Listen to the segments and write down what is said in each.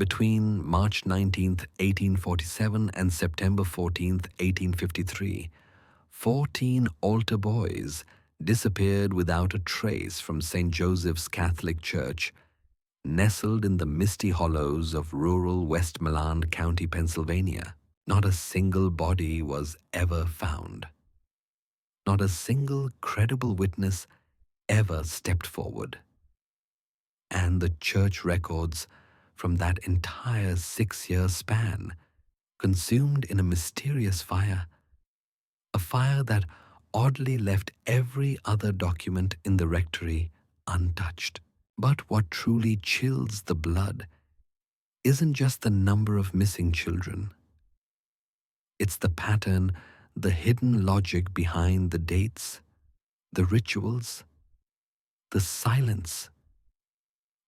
Between March 19th, 1847 and September 14th, 1853, 14 altar boys disappeared without a trace from St. Joseph's Catholic Church, nestled in the misty hollows of rural Westmoreland County, Pennsylvania. Not a single body was ever found. Not a single credible witness ever stepped forward. And the church records from that entire 6-year span consumed in a mysterious fire, a fire that oddly left every other document in the rectory untouched. But what truly chills the blood isn't just the number of missing children. It's the pattern, the hidden logic behind the dates, the rituals, the silence,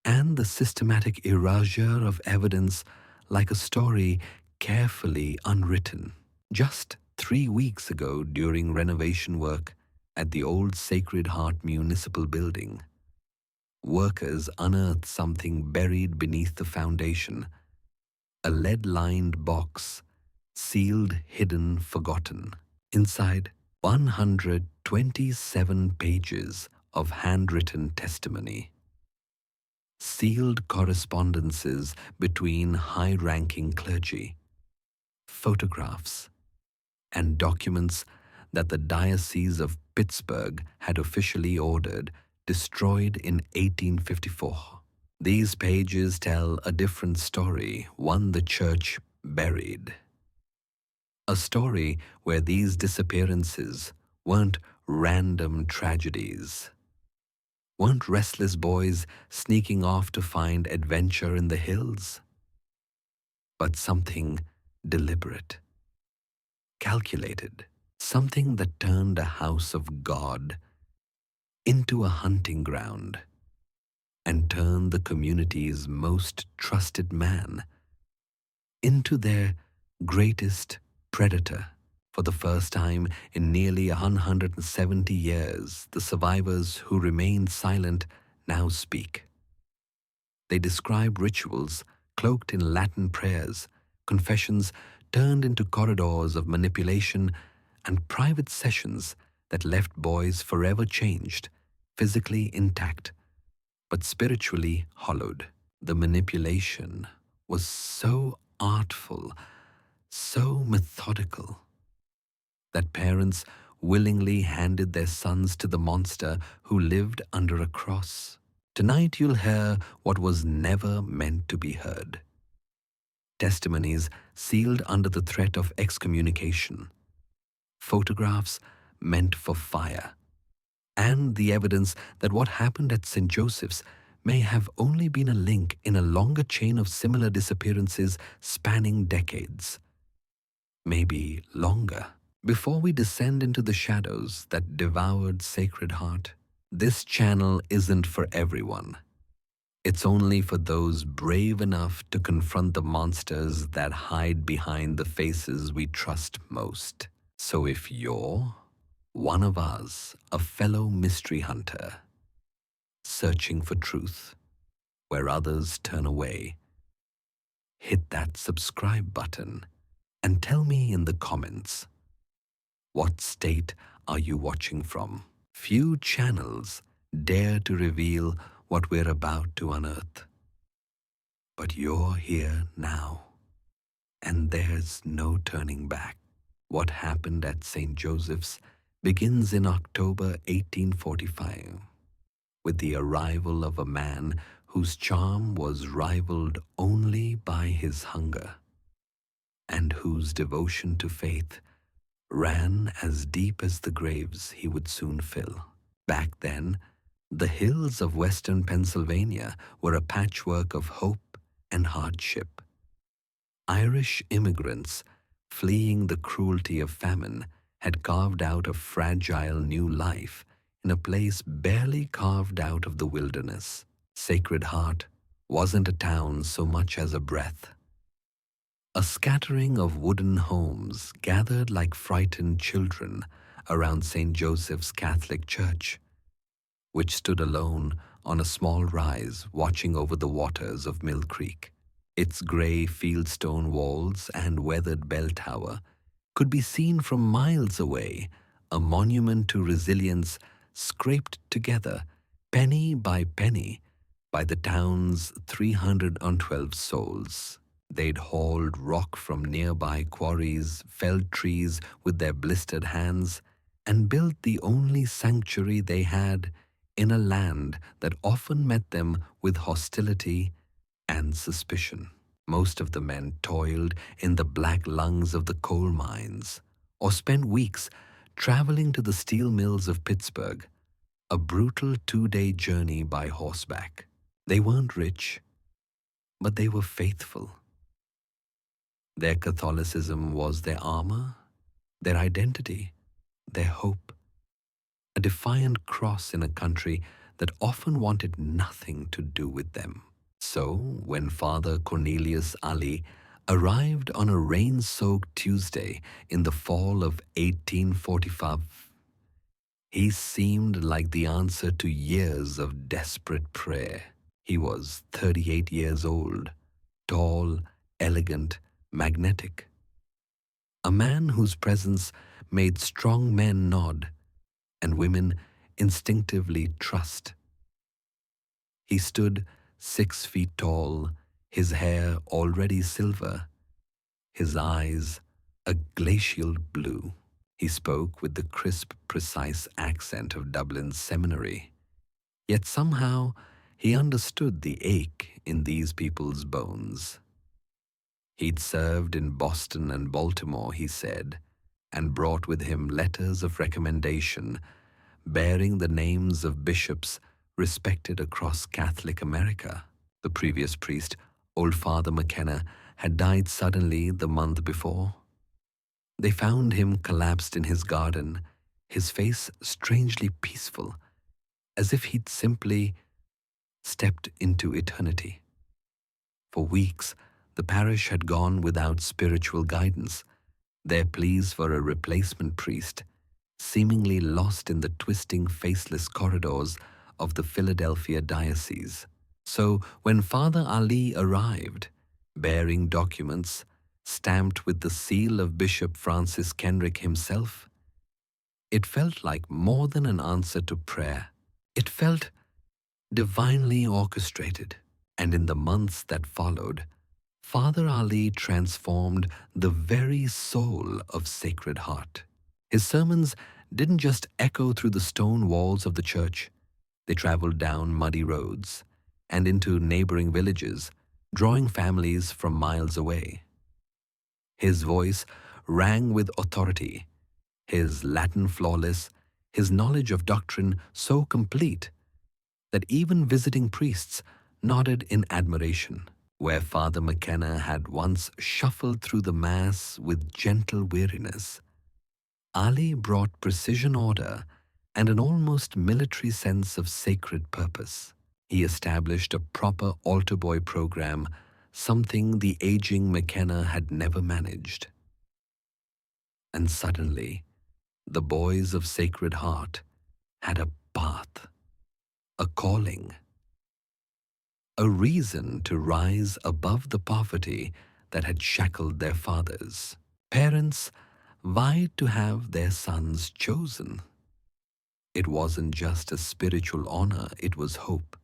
and the systematic erasure of evidence like a story carefully unwritten. Just 3 weeks ago, during renovation work at the old Sacred Heart Municipal Building, workers unearthed something buried beneath the foundation, a lead-lined box, sealed, hidden, forgotten. Inside, 127 pages of handwritten testimony, sealed correspondences between high-ranking clergy, photographs, and documents that the Diocese of Pittsburgh had officially ordered destroyed in 1854. These pages tell a different story, one the church buried. A story where these disappearances weren't random tragedies, weren't restless boys sneaking off to find adventure in the hills, but something deliberate, calculated, something that turned a house of God into a hunting ground and turned the community's most trusted man into their greatest predator. For the first time in nearly 170 years, the survivors who remained silent now speak. They describe rituals cloaked in Latin prayers, confessions turned into corridors of manipulation, and private sessions that left boys forever changed, physically intact, but spiritually hollowed. The manipulation was so artful, so methodical, that parents willingly handed their sons to the monster who lived under a cross. Tonight you'll hear what was never meant to be heard. Testimonies sealed under the threat of excommunication, photographs meant for fire, and the evidence that what happened at St. Joseph's may have only been a link in a longer chain of similar disappearances spanning decades, maybe longer. Before we descend into the shadows that devoured Sacred Heart, this channel isn't for everyone. It's only for those brave enough to confront the monsters that hide behind the faces we trust most. So if you're one of us, a fellow mystery hunter, searching for truth where others turn away, hit that subscribe button and tell me in the comments, what state are you watching from? Few channels dare to reveal what we're about to unearth. But you're here now, and there's no turning back. What happened at St. Joseph's begins in October 1845, with the arrival of a man whose charm was rivaled only by his hunger, and whose devotion to faith ran as deep as the graves he would soon fill. Back then, the hills of western Pennsylvania were a patchwork of hope and hardship. Irish immigrants, fleeing the cruelty of famine, had carved out a fragile new life in a place barely carved out of the wilderness. Sacred Heart wasn't a town so much as a breath. A scattering of wooden homes gathered like frightened children around St. Joseph's Catholic Church, which stood alone on a small rise watching over the waters of Mill Creek. Its grey fieldstone walls and weathered bell tower could be seen from miles away, a monument to resilience scraped together, penny by penny, by the town's 312 souls. They'd hauled rock from nearby quarries, felled trees with their blistered hands, and built the only sanctuary they had in a land that often met them with hostility and suspicion. Most of the men toiled in the black lungs of the coal mines or spent weeks traveling to the steel mills of Pittsburgh, a brutal 2-day journey by horseback. They weren't rich, but they were faithful. Their Catholicism was their armor, their identity, their hope, a defiant cross in a country that often wanted nothing to do with them. So, when Father Cornelius Ali arrived on a rain-soaked Tuesday in the fall of 1845, he seemed like the answer to years of desperate prayer. He was 38 years old, tall, elegant, magnetic. A man whose presence made strong men nod and women instinctively trust. He stood 6 feet tall, his hair already silver, his eyes a glacial blue. He spoke with the crisp, precise accent of Dublin's seminary, yet somehow he understood the ache in these people's bones. He'd served in Boston and Baltimore, he said, and brought with him letters of recommendation bearing the names of bishops respected across Catholic America. The previous priest, old Father McKenna, had died suddenly the month before. They found him collapsed in his garden, his face strangely peaceful, as if he'd simply stepped into eternity. For weeks, the parish had gone without spiritual guidance, their pleas for a replacement priest seemingly lost in the twisting, faceless corridors of the Philadelphia diocese. So when Father Ali arrived, bearing documents stamped with the seal of Bishop Francis Kenrick himself, it felt like more than an answer to prayer. It felt divinely orchestrated. And in the months that followed, Father Ali transformed the very soul of Sacred Heart. His sermons didn't just echo through the stone walls of the church. They traveled down muddy roads and into neighboring villages, drawing families from miles away. His voice rang with authority, his Latin flawless, his knowledge of doctrine so complete that even visiting priests nodded in admiration. Where Father McKenna had once shuffled through the Mass with gentle weariness, Ali brought precision, order, and an almost military sense of sacred purpose. He established a proper altar boy program, something the aging McKenna had never managed. And suddenly, the boys of Sacred Heart had a path, a calling, a reason to rise above the poverty that had shackled their fathers. Parents vied to have their sons chosen. It wasn't just a spiritual honor, it was hope.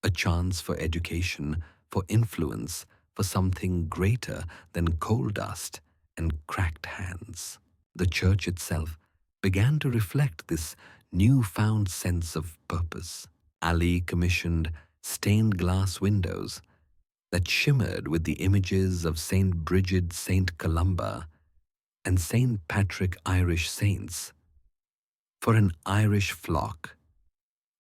A chance for education, for influence, for something greater than coal dust and cracked hands. The church itself began to reflect this newfound sense of purpose. Ali commissioned stained glass windows that shimmered with the images of St. Bridget, St. Columba, and St. Patrick Irish saints for an Irish flock,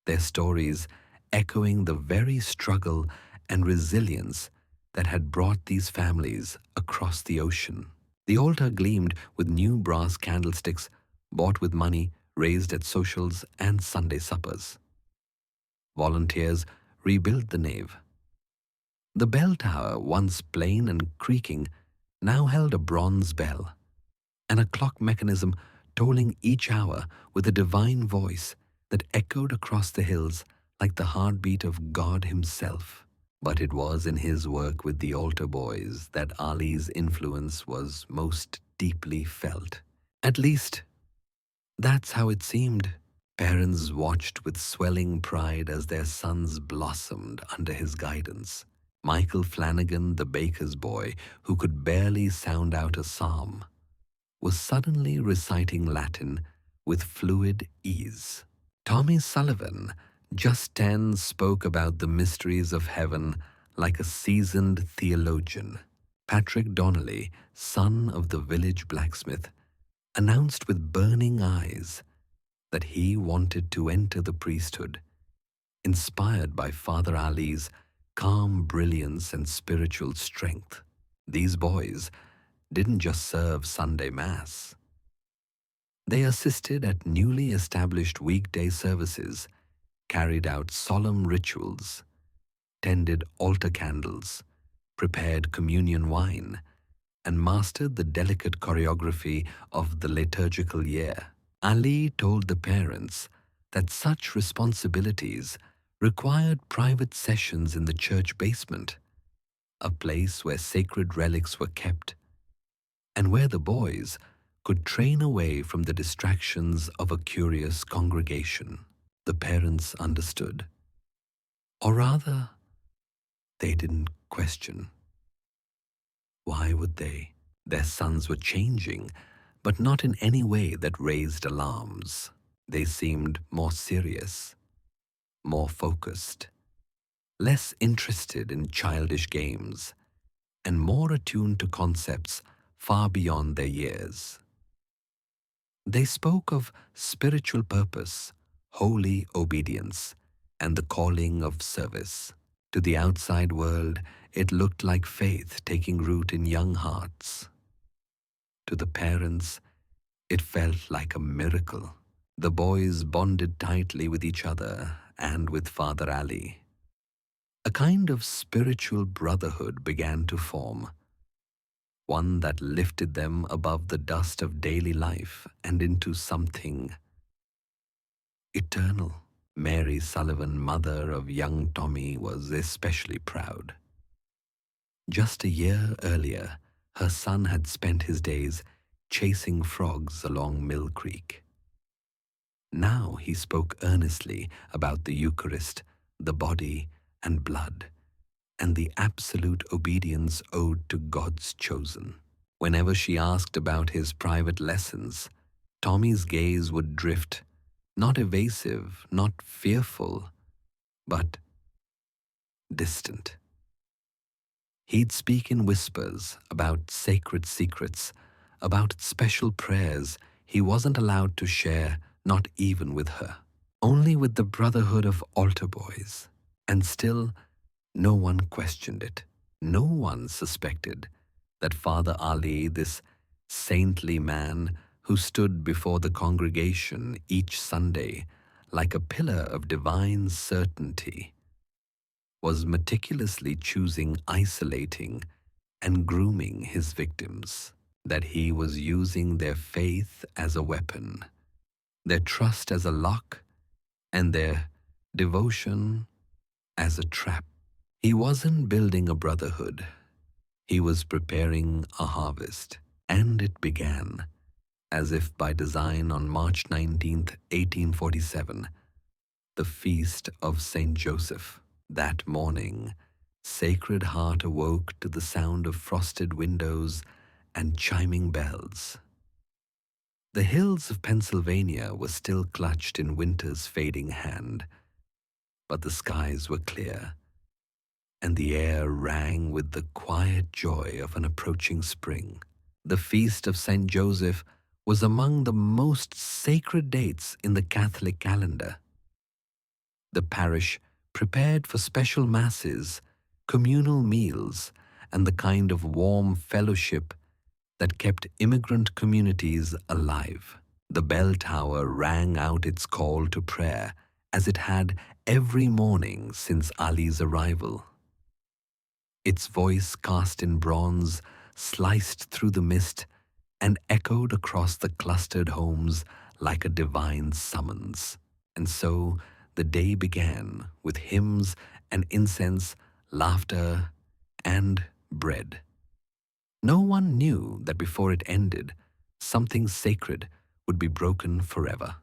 their stories echoing the very struggle and resilience that had brought these families across the ocean. The altar gleamed with new brass candlesticks bought with money raised at socials and Sunday suppers. Volunteers rebuilt the nave. The bell tower, once plain and creaking, now held a bronze bell and a clock mechanism tolling each hour with a divine voice that echoed across the hills like the heartbeat of God himself. But it was in his work with the altar boys that Ali's influence was most deeply felt. At least, that's how it seemed. Parents watched with swelling pride as their sons blossomed under his guidance. Michael Flanagan, the baker's boy, who could barely sound out a psalm, was suddenly reciting Latin with fluid ease. Tommy Sullivan, just 10, spoke about the mysteries of heaven like a seasoned theologian. Patrick Donnelly, son of the village blacksmith, announced with burning eyes that he wanted to enter the priesthood, inspired by Father Ali's calm brilliance and spiritual strength. These boys didn't just serve Sunday Mass. They assisted at newly established weekday services, carried out solemn rituals, tended altar candles, prepared communion wine, and mastered the delicate choreography of the liturgical year. Ali told the parents that such responsibilities required private sessions in the church basement, a place where sacred relics were kept, and where the boys could train away from the distractions of a curious congregation. The parents understood. Or rather, they didn't question. Why would they? Their sons were changing, but not in any way that raised alarms. They seemed more serious, more focused, less interested in childish games, and more attuned to concepts far beyond their years. They spoke of spiritual purpose, holy obedience, and the calling of service. To the outside world, it looked like faith taking root in young hearts. To the parents, it felt like a miracle. The boys bonded tightly with each other and with Father Ali. A kind of spiritual brotherhood began to form, one that lifted them above the dust of daily life and into something eternal. Mary Sullivan, mother of young Tommy, was especially proud. Just a year earlier, her son had spent his days chasing frogs along Mill Creek. Now he spoke earnestly about the Eucharist, the body and blood, and the absolute obedience owed to God's chosen. Whenever she asked about his private lessons, Tommy's gaze would drift, not evasive, not fearful, but distant. He'd speak in whispers about sacred secrets, about special prayers he wasn't allowed to share, not even with her, only with the brotherhood of altar boys. And still, no one questioned it. No one suspected that Father Ali, this saintly man who stood before the congregation each Sunday like a pillar of divine certainty, was meticulously choosing, isolating, and grooming his victims, that he was using their faith as a weapon, their trust as a lock, and their devotion as a trap. He wasn't building a brotherhood. He was preparing a harvest, and it began, as if by design, on March 19th, 1847, the feast of St. Joseph. That morning, Sacred Heart awoke to the sound of frosted windows and chiming bells. The hills of Pennsylvania were still clutched in winter's fading hand, but the skies were clear, and the air rang with the quiet joy of an approaching spring. The feast of St. Joseph was among the most sacred dates in the Catholic calendar. The parish prepared for special masses, communal meals, and the kind of warm fellowship that kept immigrant communities alive. The bell tower rang out its call to prayer, as it had every morning since Ali's arrival. Its voice, cast in bronze, sliced through the mist and echoed across the clustered homes like a divine summons. And so the day began with hymns and incense laughter, and bread. No one knew that before it ended, something sacred would be broken forever.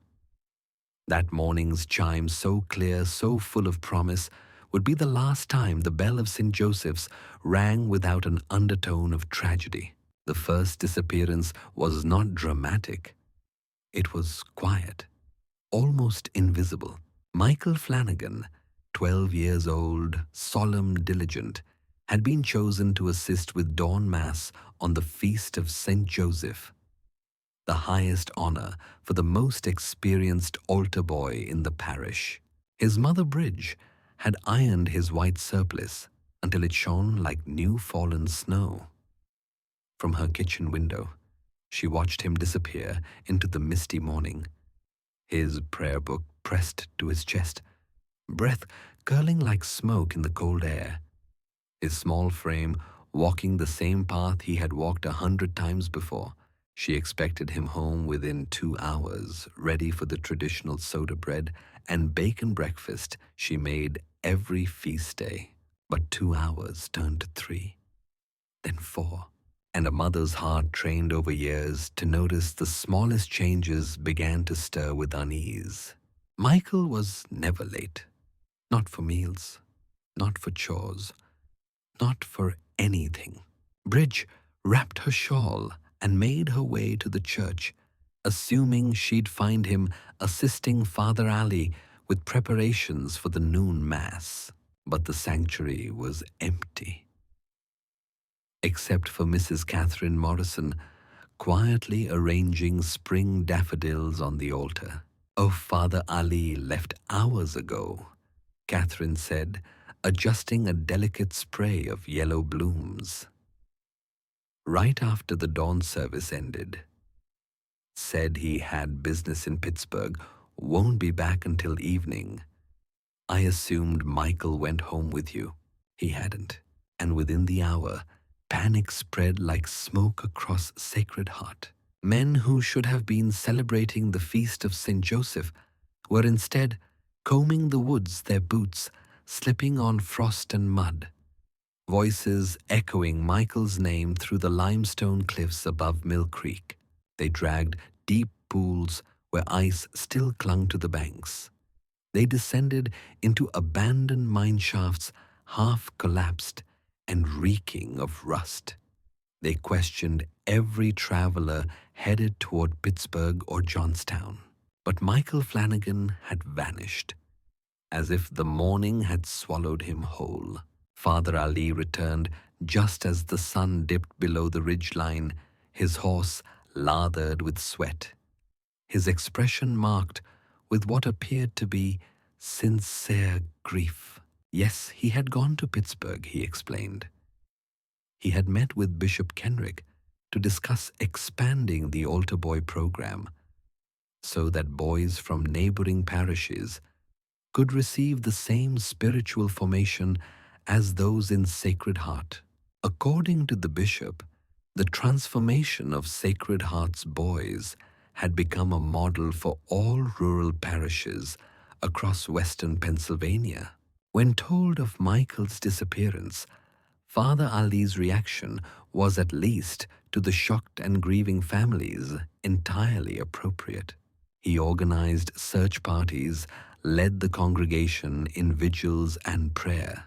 That morning's chime, so clear, so full of promise, would be the last time the bell of St. Joseph's rang without an undertone of tragedy. The first disappearance was not dramatic. It was quiet, almost invisible. Michael Flanagan, 12 years old, solemn, diligent, had been chosen to assist with dawn mass on the feast of St. Joseph, the highest honor for the most experienced altar boy in the parish. His mother Bridge had ironed his white surplice until it shone like new fallen snow. From her kitchen window, she watched him disappear into the misty morning, his prayer book pressed to his chest, breath curling like smoke in the cold air, his small frame walking the same path he had walked 100 times before. She expected him home within 2 hours, ready for the traditional soda bread and bacon breakfast she made every feast day. But 2 hours turned to 3, then 4, and a mother's heart trained over years to notice the smallest changes began to stir with unease. Michael was never late, not for meals, not for chores, not for anything. Bridge wrapped her shawl and made her way to the church, assuming she'd find him assisting Father Ali with preparations for the noon mass. But the sanctuary was empty, except for Mrs. Catherine Morrison, quietly arranging spring daffodils on the altar. "Oh, Father Ali left hours ago," Catherine said, adjusting a delicate spray of yellow blooms. "Right after the dawn service ended. Said he had business in Pittsburgh, won't be back until evening. I assumed Michael went home with you. He hadn't, and within the hour, panic spread like smoke across Sacred Heart. Men who should have been celebrating the feast of St. Joseph were instead combing the woods, their boots slipping on frost and mud, voices echoing Michael's name through the limestone cliffs above Mill Creek. They dragged deep pools where ice still clung to the banks. They descended into abandoned mine shafts, half collapsed and reeking of rust. They questioned every traveler headed toward Pittsburgh or Johnstown. But Michael Flanagan had vanished, as if the morning had swallowed him whole. Father Ali returned just as the sun dipped below the ridgeline, his horse lathered with sweat, his expression marked with what appeared to be sincere grief. Yes, he had gone to Pittsburgh, he explained. He had met with Bishop Kenrick to discuss expanding the altar boy program so that boys from neighboring parishes could receive the same spiritual formation as those in Sacred Heart. According to the bishop, the transformation of Sacred Heart's boys had become a model for all rural parishes across western Pennsylvania. When told of Michael's disappearance, Father Ali's reaction was, at least to the shocked and grieving families, entirely appropriate. He organized search parties, led the congregation in vigils and prayer,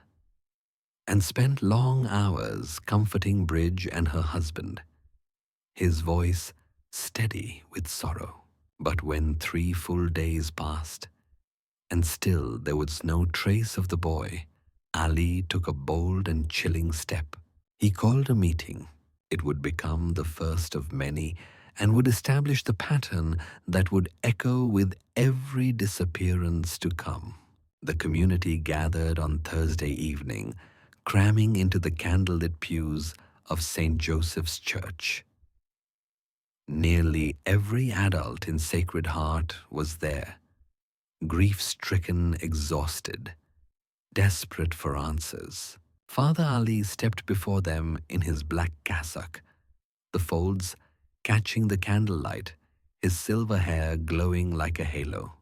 and spent long hours comforting Bridge and her husband, his voice steady with sorrow. But when 3 full days passed, and still there was no trace of the boy, Ali took a bold and chilling step. He called a meeting. It would become the first of many and would establish the pattern that would echo with every disappearance to come. The community gathered on Thursday evening, cramming into the candlelit pews of St. Joseph's Church. Nearly every adult in Sacred Heart was there, grief-stricken, exhausted, desperate for answers. Father Ali stepped before them in his black cassock, the folds catching the candlelight, his silver hair glowing like a halo.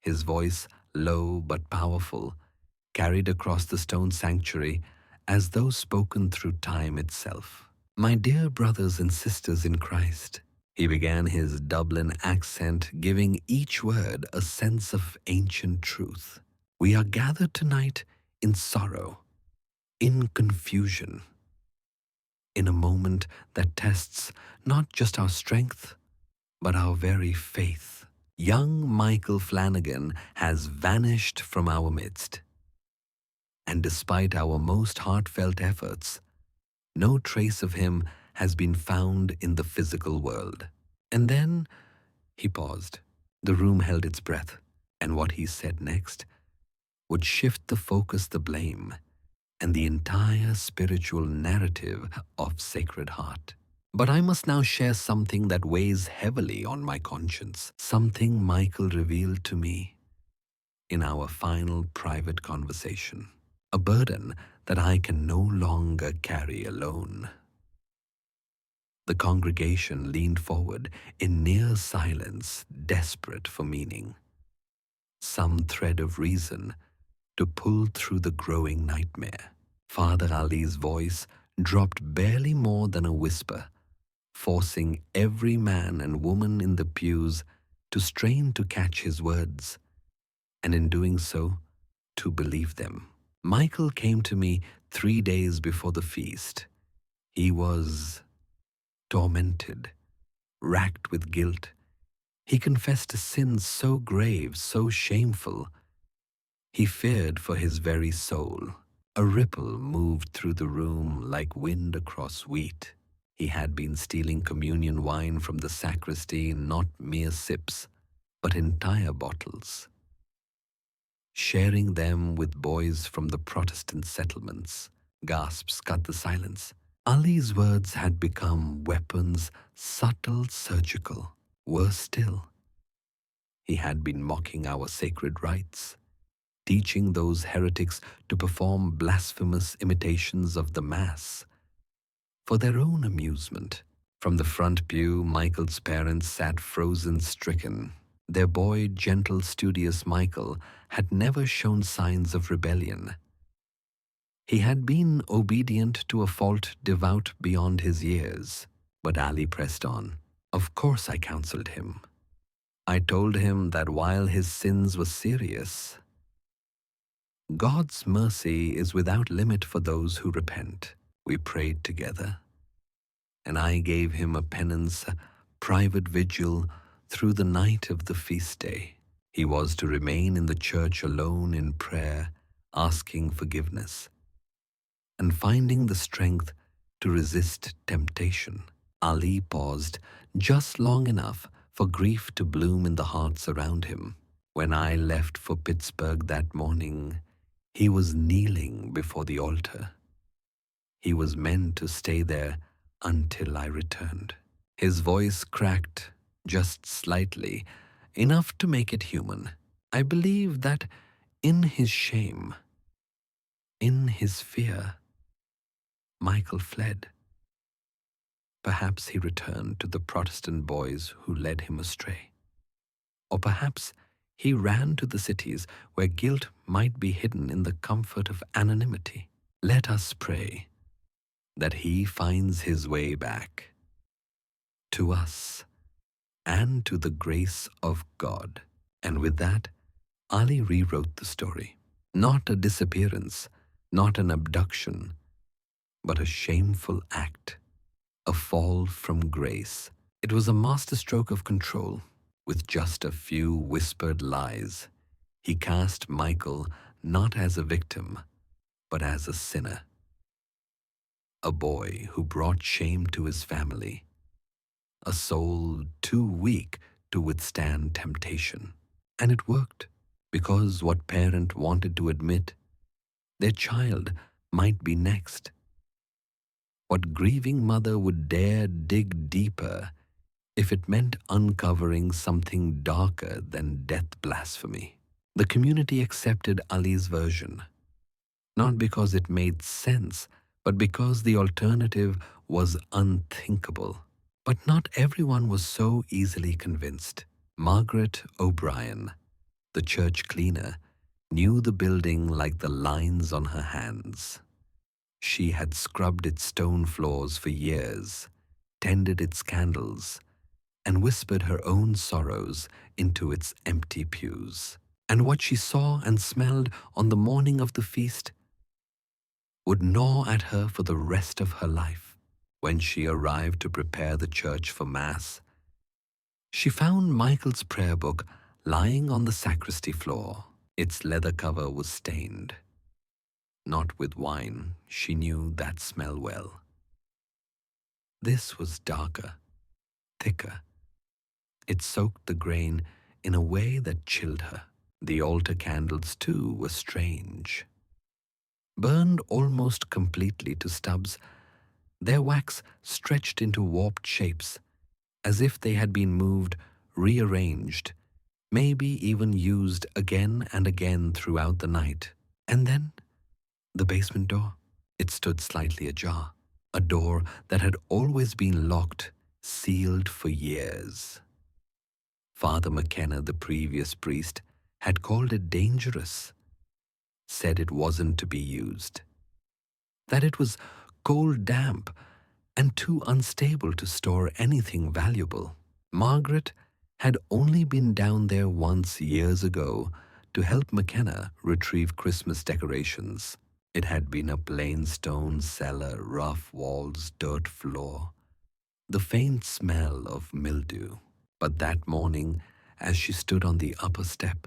His voice, low but powerful, carried across the stone sanctuary as though spoken through time itself. My dear brothers and sisters in Christ, he began his Dublin accent, giving each word a sense of ancient truth. We are gathered tonight in sorrow, in confusion, in a moment that tests not just our strength, but our very faith. Young Michael Flanagan has vanished from our midst, and despite our most heartfelt efforts, no trace of him has been found in the physical world. And then he paused. The room held its breath, and what he said next would shift the focus, the blame, and the entire spiritual narrative of Sacred Heart. But I must now share something that weighs heavily on my conscience, something Michael revealed to me in our final private conversation, a burden that I can no longer carry alone. The congregation leaned forward in near silence, desperate for meaning, some thread of reason to pull through the growing nightmare. Father Ali's voice dropped barely more than a whisper, forcing every man and woman in the pews to strain to catch his words, and in doing so, to believe them. Michael came to me 3 days before the feast. He was tormented, racked with guilt. He confessed a sin so grave, so shameful, he feared for his very soul. A ripple moved through the room like wind across wheat. He had been stealing communion wine from the sacristy, not mere sips, but entire bottles, sharing them with boys from the Protestant settlements. Gasps cut the silence. Ali's words had become weapons, subtle, surgical. Worse still, he had been mocking our sacred rites, teaching those heretics to perform blasphemous imitations of the Mass for their own amusement. From the front pew, Michael's parents sat frozen, stricken. Their boy, gentle, studious Michael, had never shown signs of rebellion. He had been obedient to a fault, devout beyond his years. But Ali pressed on. Of course I counseled him. I told him that while his sins were serious, God's mercy is without limit for those who repent. We prayed together, and I gave him a penance, a private vigil through the night of the feast day. He was to remain in the church alone in prayer, asking forgiveness, and finding the strength to resist temptation. Ali paused just long enough for grief to bloom in the hearts around him. When I left for Pittsburgh that morning, he was kneeling before the altar. He was meant to stay there until I returned. His voice cracked just slightly, enough to make it human. I believe that in his shame, in his fear, Michael fled. Perhaps he returned to the Protestant boys who led him astray. Or perhaps he ran to the cities where guilt might be hidden in the comfort of anonymity. Let us pray that he finds his way back to us and to the grace of God. And with that, Ali rewrote the story. Not a disappearance, not an abduction, but a shameful act, a fall from grace. It was a masterstroke of control. With just a few whispered lies, he cast Michael not as a victim, but as a sinner, a boy who brought shame to his family, a soul too weak to withstand temptation. And it worked, because what parent wanted to admit their child might be next? What grieving mother would dare dig deeper if it meant uncovering something darker than death blasphemy? The community accepted Ali's version, not because it made sense, but because the alternative was unthinkable. But not everyone was so easily convinced. Margaret O'Brien, the church cleaner, knew the building like the lines on her hands. She had scrubbed its stone floors for years, tended its candles, and whispered her own sorrows into its empty pews. And what she saw and smelled on the morning of the feast would gnaw at her for the rest of her life. When she arrived to prepare the church for Mass, she found Michael's prayer book lying on the sacristy floor. Its leather cover was stained. Not with wine, she knew that smell well. This was darker, thicker. It soaked the grain in a way that chilled her. The altar candles, too, were strange. Burned almost completely to stubs, their wax stretched into warped shapes, as if they had been moved, rearranged, maybe even used again and again throughout the night. And then, the basement door. It stood slightly ajar, a door that had always been locked, sealed for years. Father McKenna, the previous priest, had called it dangerous, said it wasn't to be used, that it was cold damp and too unstable to store anything valuable. Margaret had only been down there once years ago to help McKenna retrieve Christmas decorations. It had been a plain stone cellar, rough walls, dirt floor, the faint smell of mildew. But that morning, as she stood on the upper step,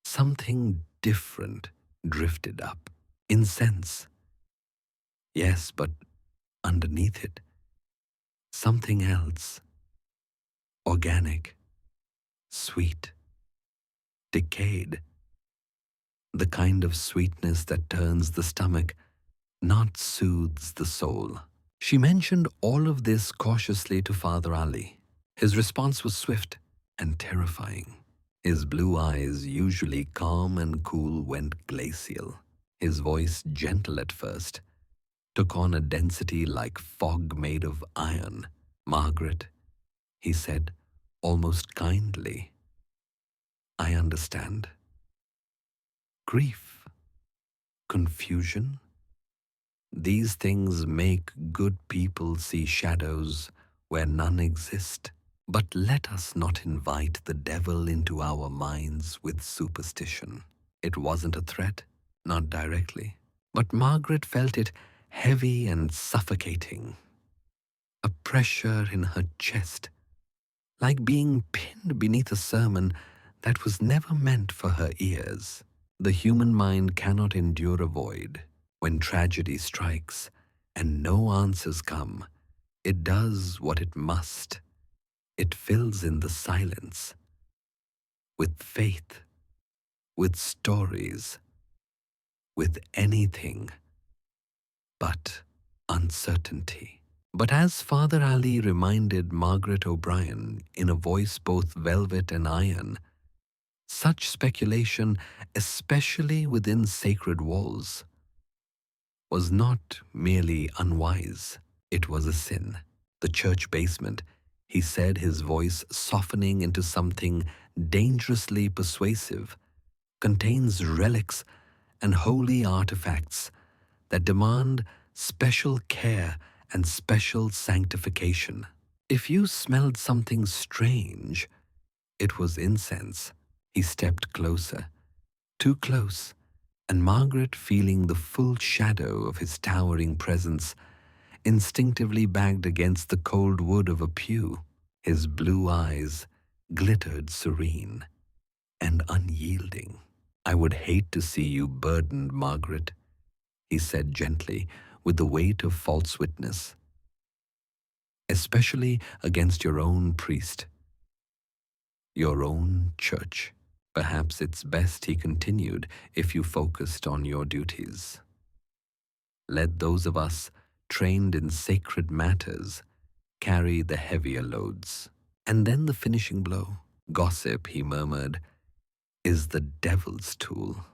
something different drifted up. Incense. Yes, but underneath it, something else. Organic, sweet, decayed. The kind of sweetness that turns the stomach, not soothes the soul. She mentioned all of this cautiously to Father Ali. His response was swift and terrifying. His blue eyes, usually calm and cool, went glacial. His voice, gentle at first, took on a density like fog made of iron. "Margaret," he said, almost kindly, "I understand. Grief, confusion, these things make good people see shadows where none exist. But let us not invite the devil into our minds with superstition." It wasn't a threat, not directly, but Margaret felt it heavy and suffocating. A pressure in her chest, like being pinned beneath a sermon that was never meant for her ears. The human mind cannot endure a void. When tragedy strikes and no answers come, it does what it must. It fills in the silence with faith, with stories, with anything but uncertainty. But as Father Ali reminded Margaret O'Brien in a voice both velvet and iron, such speculation, especially within sacred walls, was not merely unwise, it was a sin. The church basement, he said, his voice softening into something dangerously persuasive, contains relics and holy artifacts that demand special care and special sanctification. If you smelled something strange, it was incense. He stepped closer, too close, and Margaret, feeling the full shadow of his towering presence, instinctively bagged against the cold wood of a pew. His blue eyes glittered serene and unyielding. "I would hate to see you burdened, Margaret," he said gently, with the weight of false witness, "especially against your own priest, your own church. Perhaps it's best," he continued, "if you focused on your duties. Let those of us trained in sacred matters carry the heavier loads." And then the finishing blow. "Gossip," he murmured, "is the devil's tool.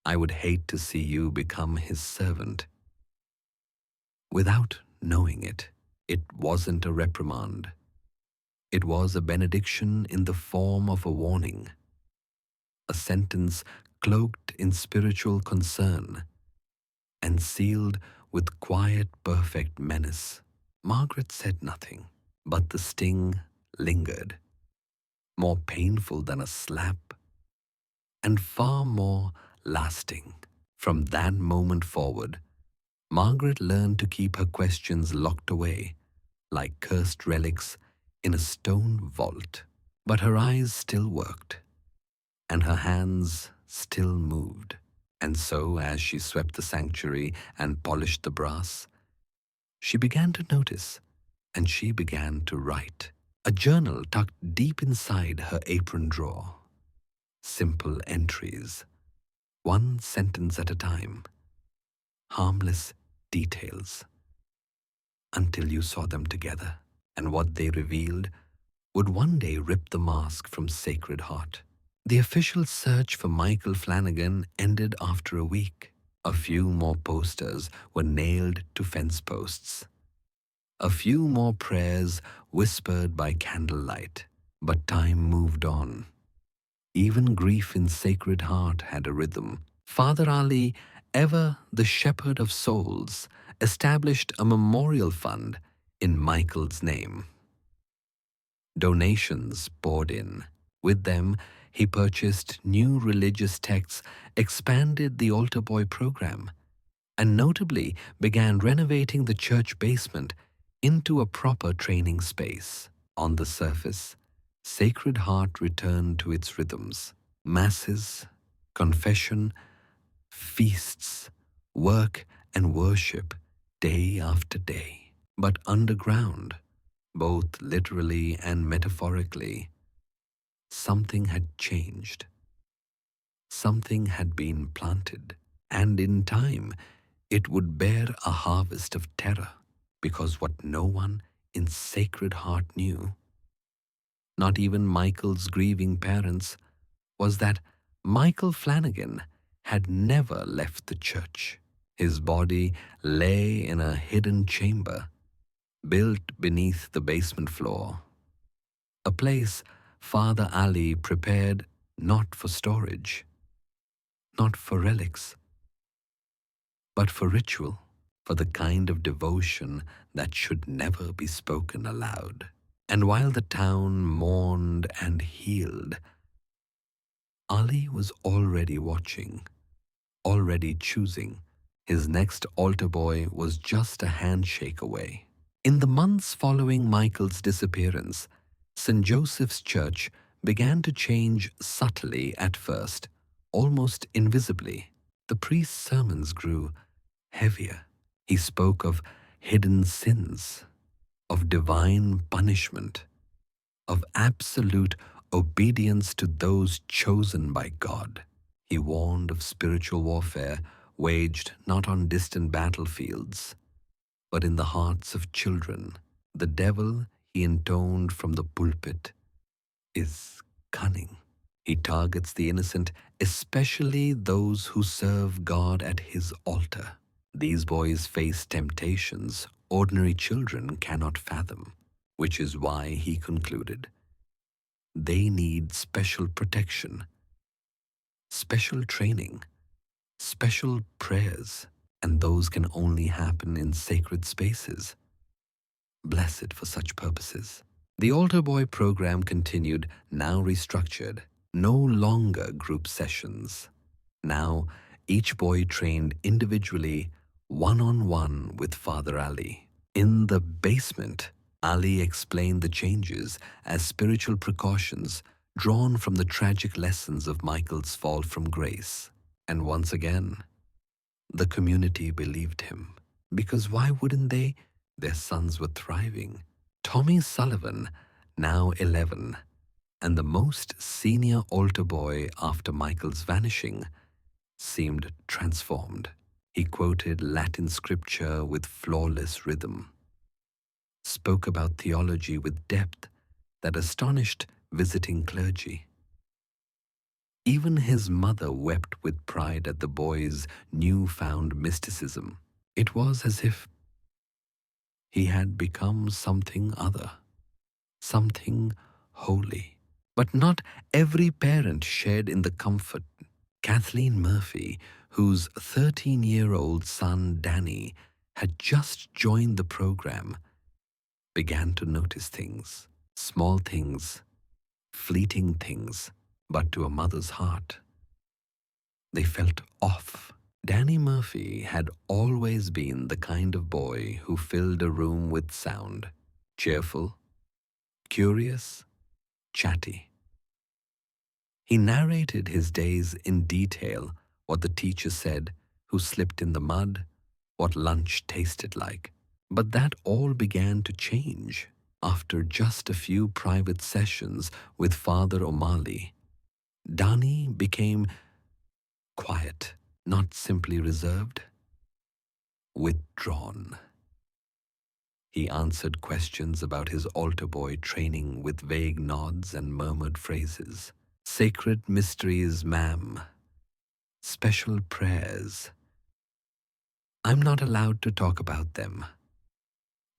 I would hate to see you become his servant." Without knowing it, it wasn't a reprimand. It was a benediction in the form of a warning. a sentence cloaked in spiritual concern and sealed with quiet, perfect menace. Margaret said nothing, but the sting lingered, more painful than a slap and far more lasting. From that moment forward, Margaret learned to keep her questions locked away, like cursed relics in a stone vault. But her eyes still worked, and her hands still moved. And so, as she swept the sanctuary and polished the brass, she began to notice, and she began to write. A journal tucked deep inside her apron drawer. Simple entries, one sentence at a time, harmless details, until you saw them together, and what they revealed would one day rip the mask from Sacred Heart. The official search for Michael Flanagan ended after a week. A few more posters were nailed to fence posts. A few more prayers whispered by candlelight. But time moved on. Even grief in Sacred Heart had a rhythm. Father Ali, ever the shepherd of souls, established a memorial fund in Michael's name. Donations poured in. With them, he purchased new religious texts, expanded the altar boy program, and notably began renovating the church basement into a proper training space. On the surface, Sacred Heart returned to its rhythms. Masses, confession, feasts, work and worship, day after day. But underground, both literally and metaphorically, something had changed. Something had been planted, and in time it would bear a harvest of terror, because what no one in Sacred Heart knew, not even Michael's grieving parents, was that Michael Flanagan had never left the church. His body lay in a hidden chamber, built beneath the basement floor, a place Father Ali prepared not for storage, not for relics, but for ritual, for the kind of devotion that should never be spoken aloud. And while the town mourned and healed, Ali was already watching, already choosing. His next altar boy was just a handshake away. In the months following Michael's disappearance, St. Joseph's Church began to change subtly at first, almost invisibly. The priest's sermons grew heavier. He spoke of hidden sins, of divine punishment, of absolute obedience to those chosen by God. He warned of spiritual warfare waged not on distant battlefields, but in the hearts of children. The devil, he intoned from the pulpit, is cunning. He targets the innocent, especially those who serve God at his altar. These boys face temptations ordinary children cannot fathom, which is why he concluded, they need special protection, special training, special prayers, and those can only happen in sacred spaces, blessed for such purposes. The Altar Boy program continued, now restructured. No longer group sessions. Now, each boy trained individually, one-on-one with Father Ali. In the basement, Ali explained the changes as spiritual precautions drawn from the tragic lessons of Michael's fall from grace. And once again, the community believed him. Because why wouldn't they? Their sons were thriving. Tommy Sullivan, now 11, and the most senior altar boy after Michael's vanishing, seemed transformed. He quoted Latin scripture with flawless rhythm, spoke about theology with depth that astonished visiting clergy. Even his mother wept with pride at the boy's newfound mysticism. It was as if he had become something other, something holy. But not every parent shared in the comfort. Kathleen Murphy, whose 13-year-old son Danny had just joined the program, began to notice things, small things, fleeting things, but to a mother's heart, they felt off. Danny Murphy had always been the kind of boy who filled a room with sound, cheerful, curious, chatty. He narrated his days in detail, what the teacher said, who slipped in the mud, what lunch tasted like. But that all began to change after just a few private sessions with Father O'Malley. Danny became quiet, not simply reserved, withdrawn. He answered questions about his altar boy training with vague nods and murmured phrases. Sacred mysteries, ma'am. Special prayers. I'm not allowed to talk about them.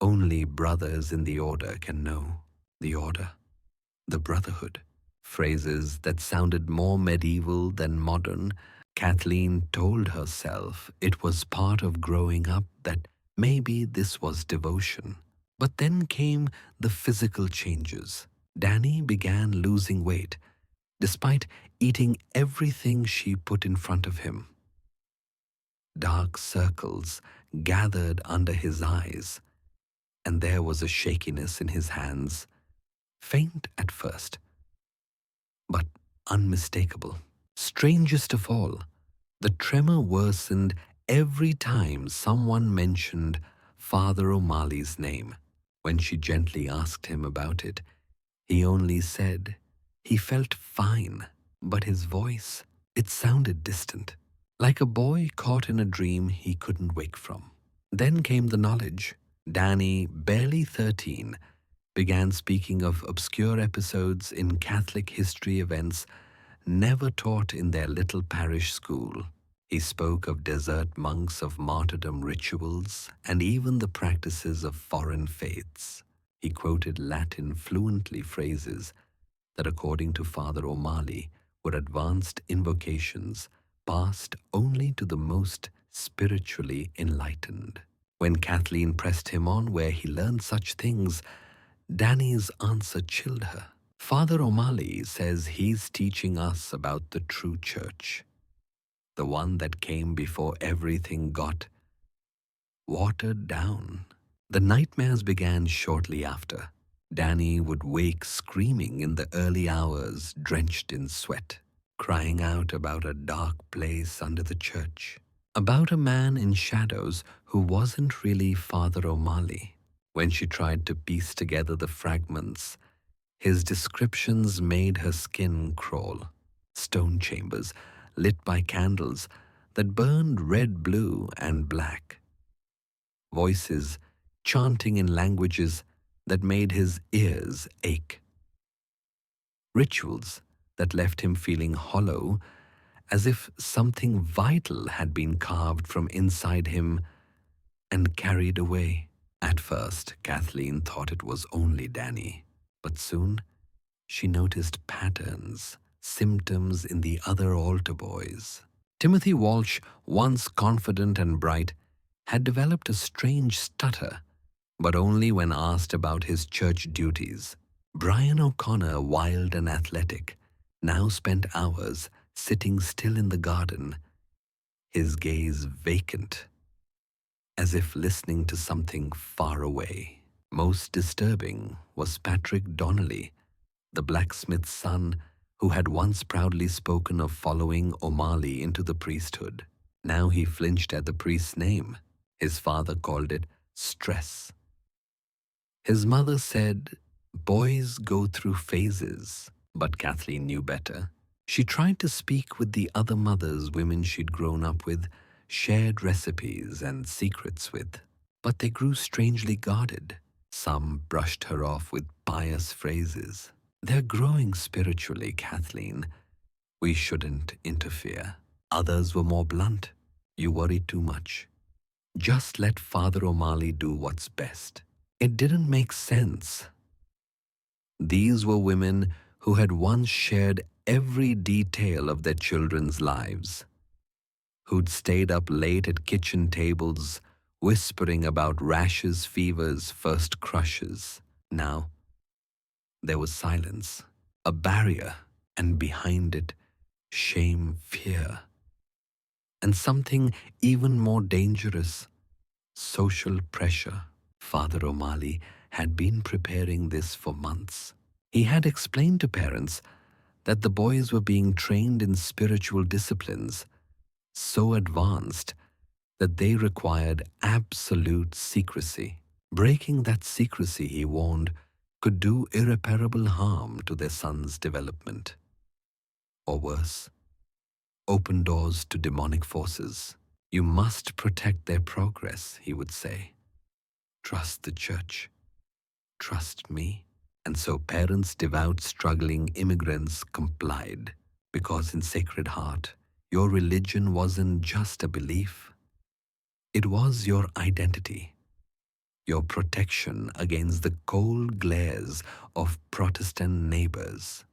Only brothers in the order can know. The order, the brotherhood. Phrases that sounded more medieval than modern. Kathleen told herself it was part of growing up, that maybe this was devotion. But then came the physical changes. Danny began losing weight, despite eating everything she put in front of him. Dark circles gathered under his eyes, and there was a shakiness in his hands, faint at first, but unmistakable. Strangest of all, the tremor worsened every time someone mentioned Father O'Malley's name. When she gently asked him about it, he only said he felt fine, but his voice, it sounded distant, like a boy caught in a dream he couldn't wake from. Then came the knowledge. Danny, barely 13, began speaking of obscure episodes in Catholic history events never taught in their little parish school. He spoke of desert monks, of martyrdom rituals, and even the practices of foreign faiths. He quoted Latin fluently, phrases that, according to Father O'Malley, were advanced invocations passed only to the most spiritually enlightened. When Kathleen pressed him on where he learned such things, Danny's answer chilled her. Father O'Malley says he's teaching us about the true church, the one that came before everything got watered down. The nightmares began shortly after. Danny would wake screaming in the early hours, drenched in sweat, crying out about a dark place under the church, about a man in shadows who wasn't really Father O'Malley. When she tried to piece together the fragments, his descriptions made her skin crawl. Stone chambers lit by candles that burned red, blue, and black. Voices chanting in languages that made his ears ache. Rituals that left him feeling hollow, as if something vital had been carved from inside him and carried away. At first, Kathleen thought it was only Danny, but soon she noticed patterns, symptoms in the other altar boys. Timothy Walsh, once confident and bright, had developed a strange stutter, but only when asked about his church duties. Brian O'Connor, wild and athletic, now spent hours sitting still in the garden, his gaze vacant, as if listening to something far away. Most disturbing was Patrick Donnelly, the blacksmith's son, who had once proudly spoken of following O'Malley into the priesthood. Now he flinched at the priest's name. His father called it stress. His mother said, boys go through phases, but Kathleen knew better. She tried to speak with the other mothers, women she'd grown up with, shared recipes and secrets with, but they grew strangely guarded. Some brushed her off with pious phrases. They're growing spiritually, Kathleen. We shouldn't interfere. Others were more blunt. You worry too much. Just let Father O'Malley do what's best. It didn't make sense. These were women who had once shared every detail of their children's lives, who'd stayed up late at kitchen tables, whispering about rashes, fevers, first crushes. Now, there was silence, a barrier, and behind it, shame, fear, and something even more dangerous, social pressure. Father O'Malley had been preparing this for months. He had explained to parents that the boys were being trained in spiritual disciplines so advanced that they required absolute secrecy. Breaking that secrecy, he warned, could do irreparable harm to their son's development. Or worse, open doors to demonic forces. You must protect their progress, he would say. Trust the church. Trust me. And so parents, devout, struggling immigrants complied, because in Sacred Heart, your religion wasn't just a belief. It was your identity, your protection against the cold glares of Protestant neighbors,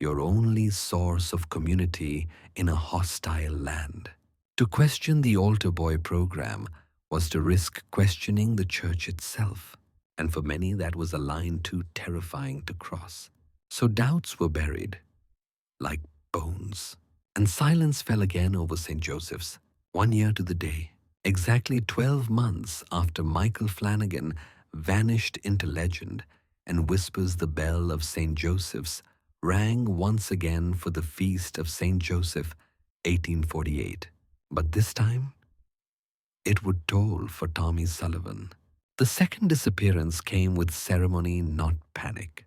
your only source of community in a hostile land. To question the altar boy program was to risk questioning the church itself, and for many that was a line too terrifying to cross. So doubts were buried like bones, and silence fell again over St. Joseph's. 1 year to the day, exactly 12 months after Michael Flanagan vanished into legend and Whispers the Bell of St. Joseph's rang once again for the Feast of St. Joseph, 1848. But this time, it would toll for Tommy Sullivan. The second disappearance came with ceremony, not panic,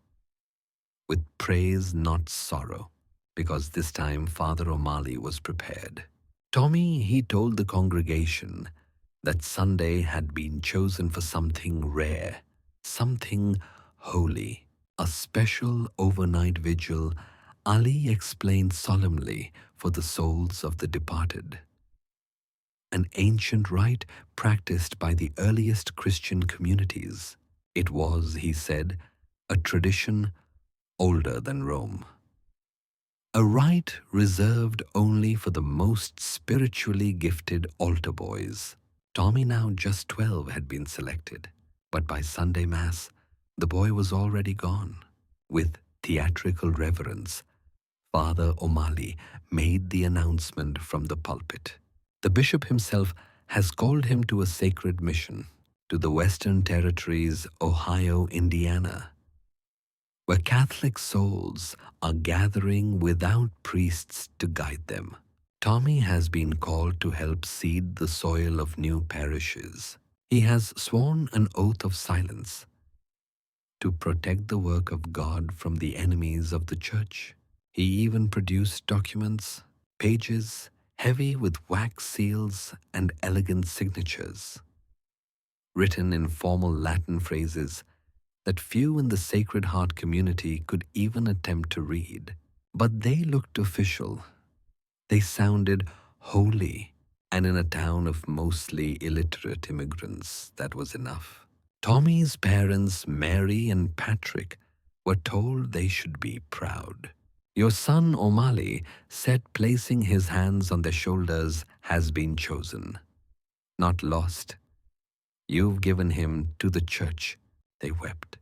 with praise, not sorrow, because this time Father O'Malley was prepared. Tommy, he told the congregation that Sunday had been chosen for something rare, something holy, a special overnight vigil, Ali explained solemnly, for the souls of the departed. An ancient rite practiced by the earliest Christian communities. It was, he said, a tradition older than Rome. A rite reserved only for the most spiritually gifted altar boys. Tommy, now just 12, had been selected, but by Sunday Mass, the boy was already gone. With theatrical reverence, Father O'Malley made the announcement from the pulpit. The bishop himself has called him to a sacred mission to the Western Territories, Ohio, Indiana, where Catholic souls are gathering without priests to guide them. Tommy has been called to help seed the soil of new parishes. He has sworn an oath of silence to protect the work of God from the enemies of the church. He even produced documents, pages heavy with wax seals and elegant signatures, written in formal Latin phrases that few in the Sacred Heart community could even attempt to read. But they looked official. They sounded holy, and in a town of mostly illiterate immigrants, that was enough. Tommy's parents, Mary and Patrick, were told they should be proud. Your son O'Malley said, placing his hands on their shoulders, has been chosen, not lost. You've given him to the church, they wept.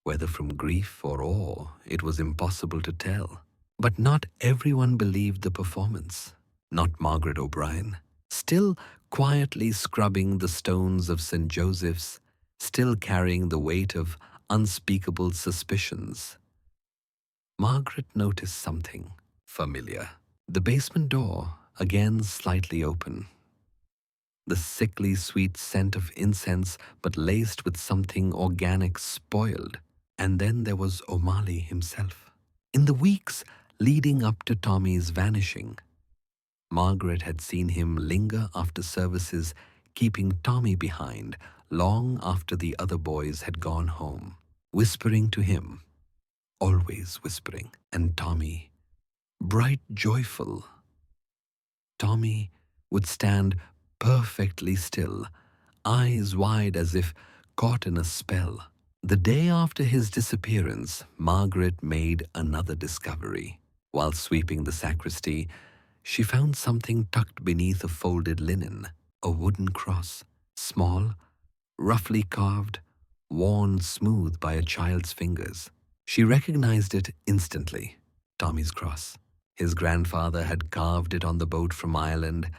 Whether from grief or awe, it was impossible to tell. But not everyone believed the performance. Not Margaret O'Brien, still quietly scrubbing the stones of St. Joseph's, still carrying the weight of unspeakable suspicions. Margaret noticed something familiar. The basement door, again slightly open. The sickly sweet scent of incense, but laced with something organic, spoiled. And then there was O'Malley himself. In the weeks leading up to Tommy's vanishing, Margaret had seen him linger after services, keeping Tommy behind long after the other boys had gone home, whispering to him, always whispering. And Tommy, bright, joyful, Tommy would stand perfectly still, eyes wide as if caught in a spell. The day after his disappearance, Margaret made another discovery. While sweeping the sacristy, she found something tucked beneath a folded linen, a wooden cross, small, roughly carved, worn smooth by a child's fingers. She recognized it instantly. Tommy's cross. His grandfather had carved it on the boat from Ireland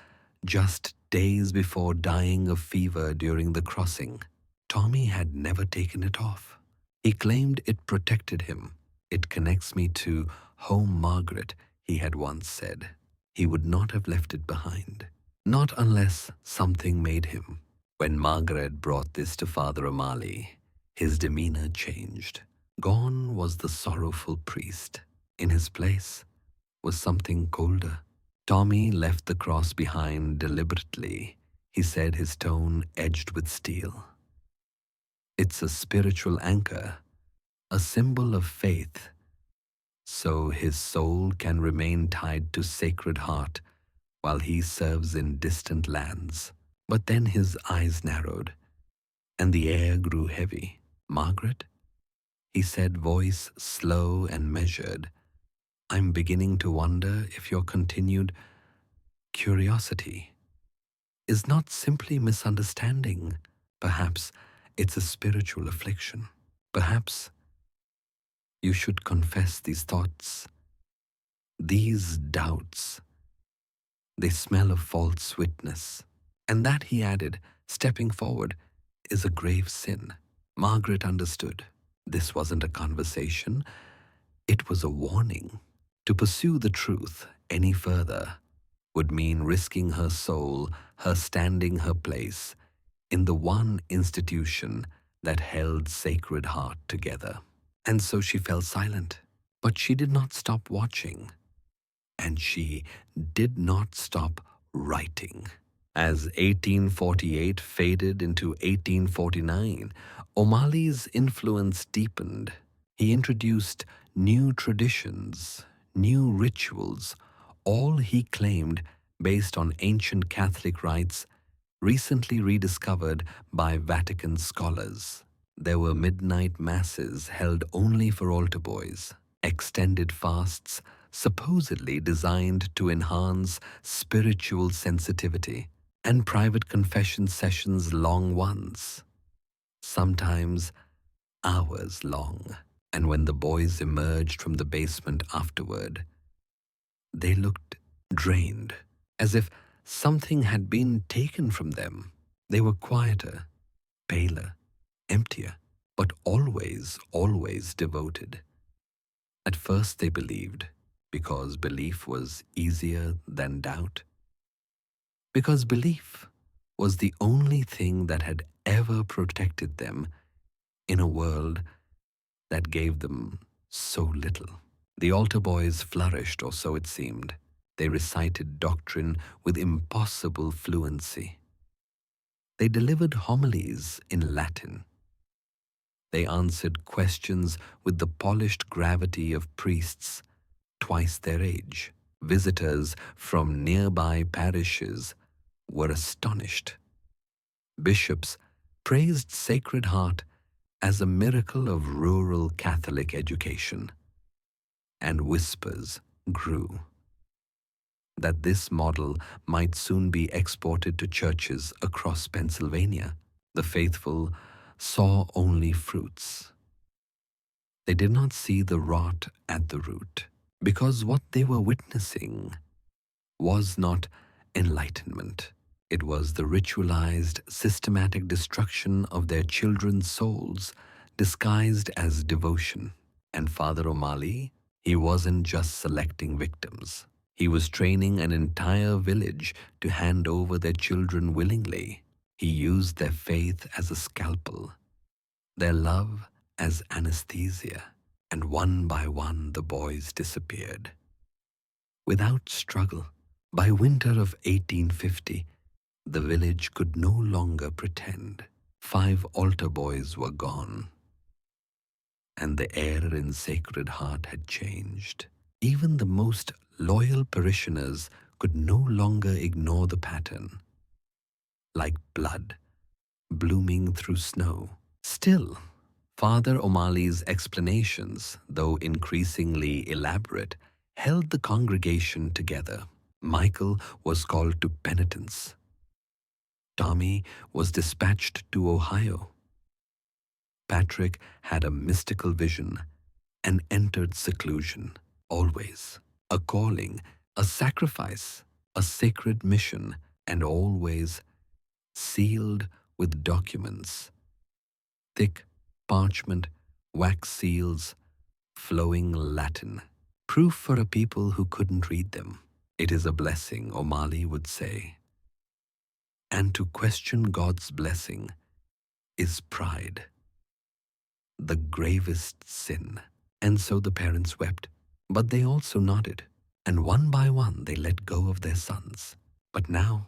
just days before dying of fever during the crossing. Tommy had never taken it off. He claimed it protected him. It connects me to home, Margaret, he had once said. He would not have left it behind. Not unless something made him. When Margaret brought this to Father O'Malley, his demeanor changed. Gone was the sorrowful priest. In his place was something colder. Tommy left the cross behind deliberately, he said, his tone edged with steel. It's a spiritual anchor, a symbol of faith, so his soul can remain tied to Sacred Heart while he serves in distant lands. But then his eyes narrowed, and the air grew heavy. Margaret, he said, voice slow and measured, I'm beginning to wonder if your continued curiosity is not simply misunderstanding. Perhaps it's a spiritual affliction. Perhaps you should confess these thoughts, these doubts. They smell of false witness. And that, he added, stepping forward, is a grave sin. Margaret understood. This wasn't a conversation. It was a warning. To pursue the truth any further would mean risking her soul, her standing, her place in the one institution that held Sacred Heart together. And so she fell silent. But she did not stop watching. And she did not stop writing. As 1848 faded into 1849, O'Malley's influence deepened. He introduced new traditions, new rituals, all he claimed based on ancient Catholic rites recently rediscovered by Vatican scholars. There were midnight masses held only for altar boys, extended fasts supposedly designed to enhance spiritual sensitivity, and private confession sessions, long ones, sometimes hours long. And when the boys emerged from the basement afterward, they looked drained, as if something had been taken from them. They were quieter, paler, emptier, but always, always devoted. At first they believed, because belief was easier than doubt. Because belief was the only thing that had ever protected them in a world that gave them so little. The altar boys flourished, or so it seemed. They recited doctrine with impossible fluency. They delivered homilies in Latin. They answered questions with the polished gravity of priests twice their age. Visitors from nearby parishes were astonished. Bishops praised Sacred Heart as a miracle of rural Catholic education. And whispers grew that this model might soon be exported to churches across Pennsylvania. The faithful saw only fruits. They did not see the rot at the root, because what they were witnessing was not enlightenment. It was the ritualized, systematic destruction of their children's souls, disguised as devotion. And Father O'Malley, he wasn't just selecting victims. He was training an entire village to hand over their children willingly. He used their faith as a scalpel, their love as anesthesia, and one by one the boys disappeared. Without struggle, by winter of 1850, the village could no longer pretend. 5 altar boys were gone, and the air in Sacred Heart had changed. Even the most loyal parishioners could no longer ignore the pattern. Like blood blooming through snow. Still, Father O'Malley's explanations, though increasingly elaborate, held the congregation together. Michael was called to penitence. Tommy was dispatched to Ohio. Patrick had a mystical vision and entered seclusion, always. A calling, a sacrifice, a sacred mission, and always sealed with documents. Thick parchment, wax seals, flowing Latin. Proof for a people who couldn't read them. It is a blessing, O'Malley would say. And to question God's blessing is pride, the gravest sin. And so the parents wept, but they also nodded, and one by one they let go of their sons. But now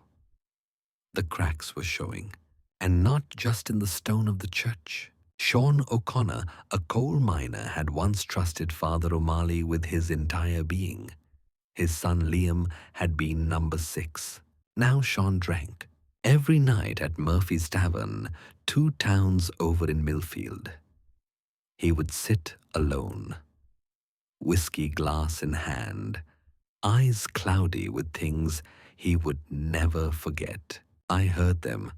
the cracks were showing, and not just in the stone of the church. Sean O'Connor, a coal miner, had once trusted Father O'Malley with his entire being. His son Liam had been number 6. Now Sean drank every night at Murphy's Tavern, 2 towns over in Millfield. He would sit alone, whiskey glass in hand, eyes cloudy with things he would never forget. I heard them.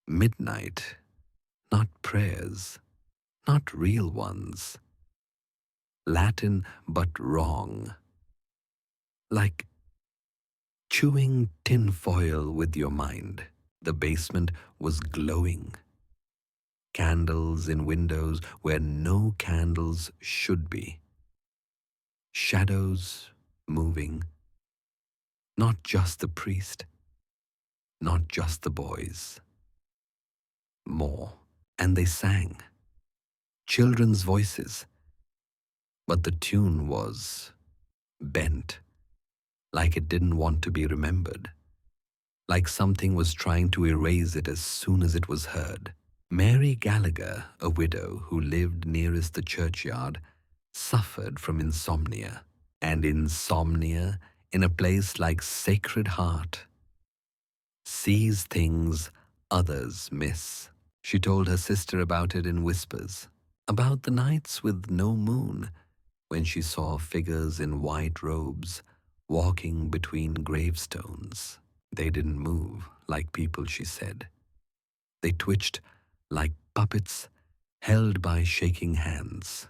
Midnight, not prayers, not real ones. Latin but wrong. Like chewing tin foil with your mind. The basement was glowing. Candles in windows where no candles should be. Shadows moving. Not just the priest, not just the boys. More. And they sang. Children's voices. But the tune was bent, like it didn't want to be remembered. Like something was trying to erase it as soon as it was heard. Mary Gallagher, a widow who lived nearest the churchyard, suffered from insomnia. And insomnia, in a place like Sacred Heart, sees things others miss. She told her sister about it in whispers, about the nights with no moon, when she saw figures in white robes walking between gravestones. They didn't move like people, she said. They twitched like puppets held by shaking hands.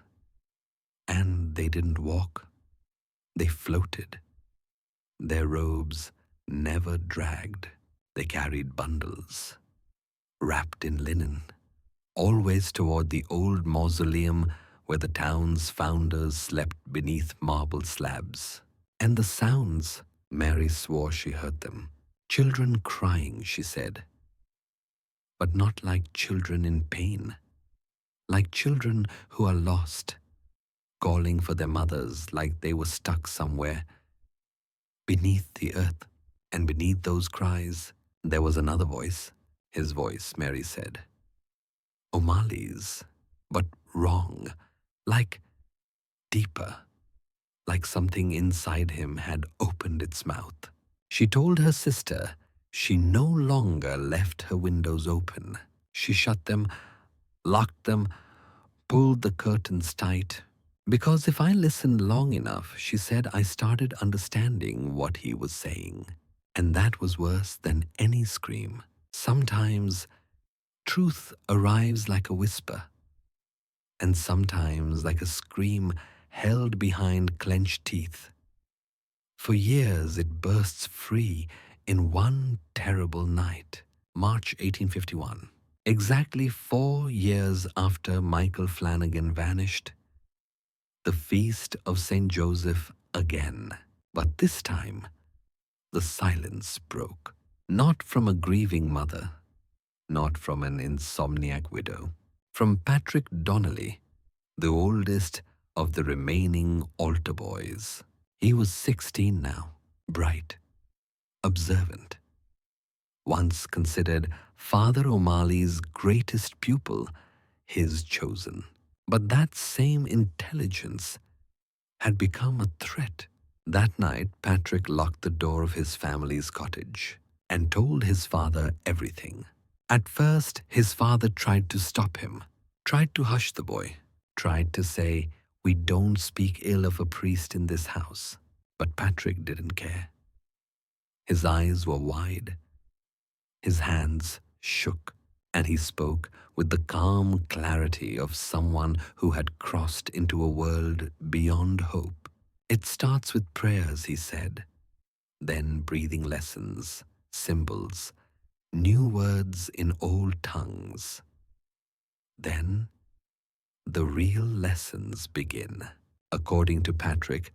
And they didn't walk. They floated. Their robes never dragged. They carried bundles, wrapped in linen, always toward the old mausoleum where the town's founders slept beneath marble slabs. And the sounds, Mary swore she heard them. Children crying, she said. But not like children in pain. Like children who are lost, calling for their mothers like they were stuck somewhere beneath the earth. And beneath those cries, there was another voice. His voice, Mary said. O'Malley's, but wrong, like deeper, like something inside him had opened its mouth. She told her sister she no longer left her windows open. She shut them, locked them, pulled the curtains tight. Because if I listened long enough, she said, I started understanding what he was saying. And that was worse than any scream. Sometimes truth arrives like a whisper, and sometimes like a scream held behind clenched teeth. For years it bursts free in one terrible night. March 1851. Exactly 4 years after Michael Flanagan vanished, the feast of St. Joseph again. But this time, the silence broke. Not from a grieving mother, not from an insomniac widow, from Patrick Donnelly, the oldest of the remaining altar boys. He was 16 now, bright, observant, once considered Father O'Malley's greatest pupil, his chosen. But that same intelligence had become a threat. That night, Patrick locked the door of his family's cottage and told his father everything. At first, his father tried to stop him. tried to hush the boy, tried to say, "We don't speak ill of a priest in this house." But Patrick didn't care. His eyes were wide, his hands shook, and he spoke with the calm clarity of someone who had crossed into a world beyond hope. "It starts with prayers," he said, then breathing lessons, symbols, new words in old tongues. Then the real lessons begin. According to Patrick,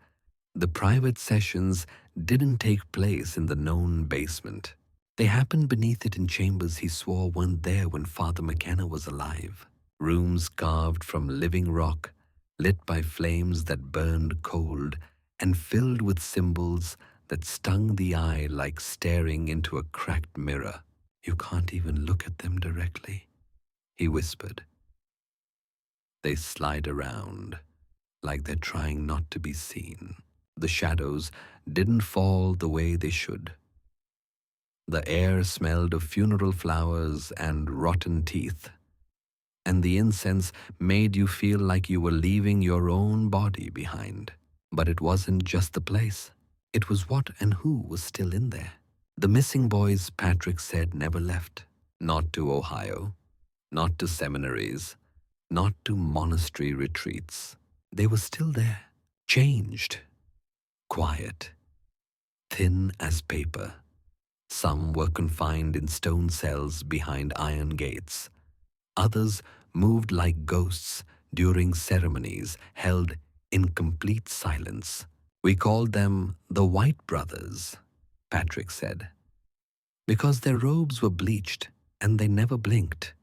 the private sessions didn't take place in the known basement. They happened beneath it in chambers he swore weren't there when Father McKenna was alive. Rooms carved from living rock, lit by flames that burned cold, and filled with symbols that stung the eye like staring into a cracked mirror. "You can't even look at them directly," he whispered. "They slide around like they're trying not to be seen." The shadows didn't fall the way they should. The air smelled of funeral flowers and rotten teeth, and the incense made you feel like you were leaving your own body behind. But it wasn't just the place. It was what and who was still in there. The missing boys, Patrick said, never left. Not to Ohio, not to seminaries, not to monastery retreats. They were still there, changed, quiet, thin as paper. Some were confined in stone cells behind iron gates. Others moved like ghosts during ceremonies held in complete silence. "We called them the White Brothers," Patrick said, "because their robes were bleached and they never blinked,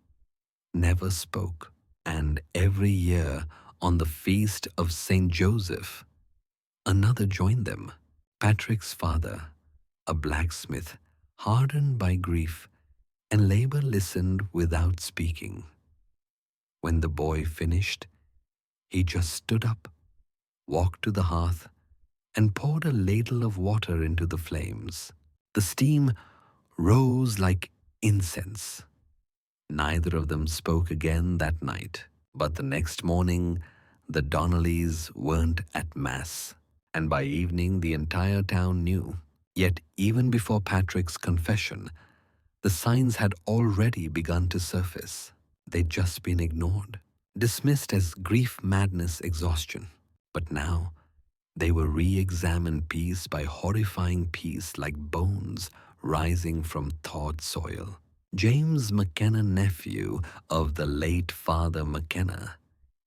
never spoke. And every year on the feast of St. Joseph, another joined them." Patrick's father, a blacksmith, hardened by grief and labor, listened without speaking. When the boy finished, he just stood up, walked to the hearth, and poured a ladle of water into the flames. The steam rose like incense. Neither of them spoke again that night, but the next morning the Donnellys weren't at Mass, and by evening the entire town knew. Yet even before Patrick's confession, the signs had already begun to surface. They'd just been ignored, dismissed as grief, madness, exhaustion. But now they were re-examined piece by horrifying piece, like bones rising from thawed soil. James McKenna, nephew of the late Father McKenna,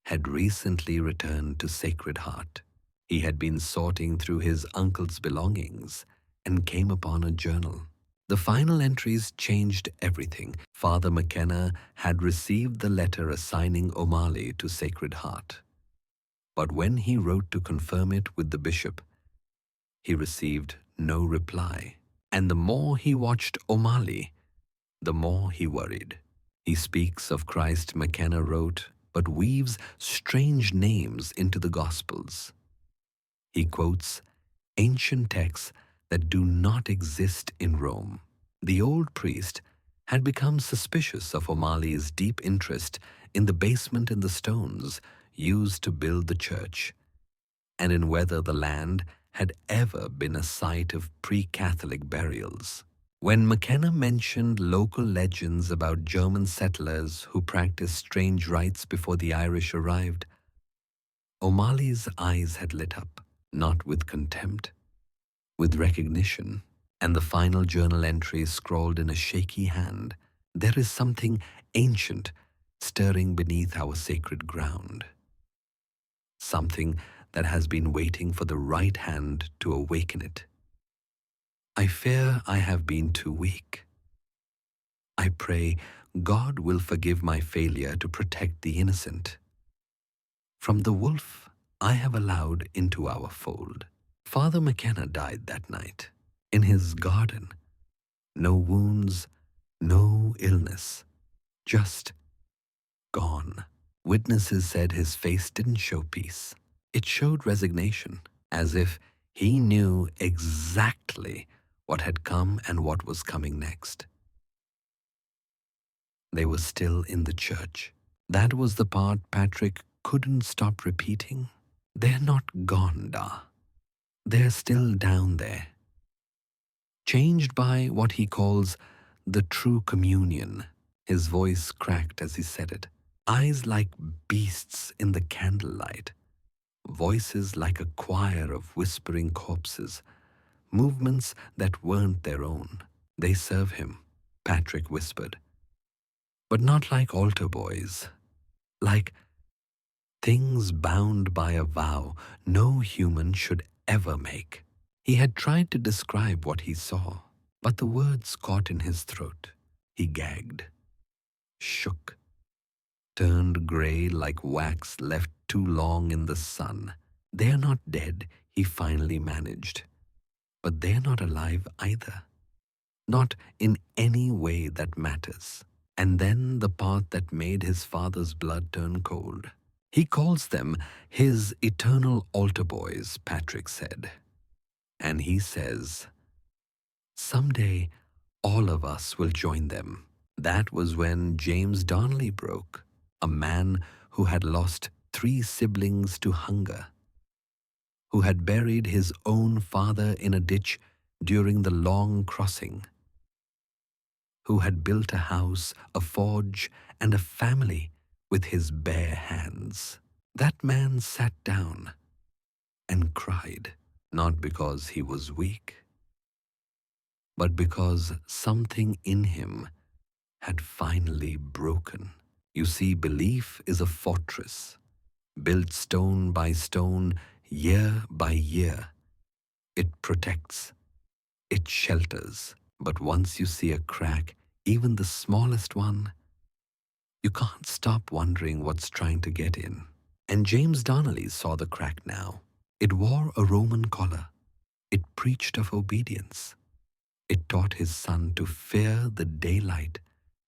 had recently returned to Sacred Heart. He had been sorting through his uncle's belongings and came upon a journal. The final entries changed everything. Father McKenna had received the letter assigning O'Malley to Sacred Heart. But when he wrote to confirm it with the bishop, he received no reply. And the more he watched O'Malley, the more he worried. "He speaks of Christ," McKenna wrote, "but weaves strange names into the Gospels. He quotes ancient texts that do not exist in Rome." The old priest had become suspicious of O'Malley's deep interest in the basement and the stones used to build the church, and in whether the land had ever been a site of pre-Catholic burials. When McKenna mentioned local legends about German settlers who practiced strange rites before the Irish arrived, O'Malley's eyes had lit up, not with contempt, with recognition. And the final journal entry scrawled in a shaky hand, "There is something ancient stirring beneath our sacred ground. Something that has been waiting for the right hand to awaken it. I fear I have been too weak. I pray God will forgive my failure to protect the innocent from the wolf I have allowed into our fold." Father McKenna died that night, in his garden. No wounds, no illness, just gone. Witnesses said his face didn't show peace. It showed resignation, as if he knew exactly what had come and what was coming next. They were still in the church, That was the part Patrick couldn't stop repeating. They're not gone, Da. They're still down there, changed by what he calls the true communion. His voice cracked as he said it. Eyes like beasts in the candlelight, voices like a choir of whispering corpses, movements that weren't their own. They serve him, Patrick whispered. But not like altar boys, like things bound by a vow no human should ever make. He had tried to describe what he saw, but the words caught in his throat. He gagged, shook, turned gray like wax left too long in the sun. They're not dead, he finally managed, but they're not alive either. Not in any way that matters. And then the part that made his father's blood turn cold. He calls them his eternal altar boys, Patrick said. And he says, someday all of us will join them. That was when James Darnley broke, a man who had lost 3 siblings to hunger, who had buried his own father in a ditch during the long crossing, who had built a house, a forge, and a family with his bare hands. That man sat down and cried, not because he was weak, but because something in him had finally broken. You see, belief is a fortress, built stone by stone, year by year. It protects, it shelters. But once you see a crack, even the smallest one, you can't stop wondering what's trying to get in. And James Donnelly saw the crack now. It wore a Roman collar. It preached of obedience. It taught his son to fear the daylight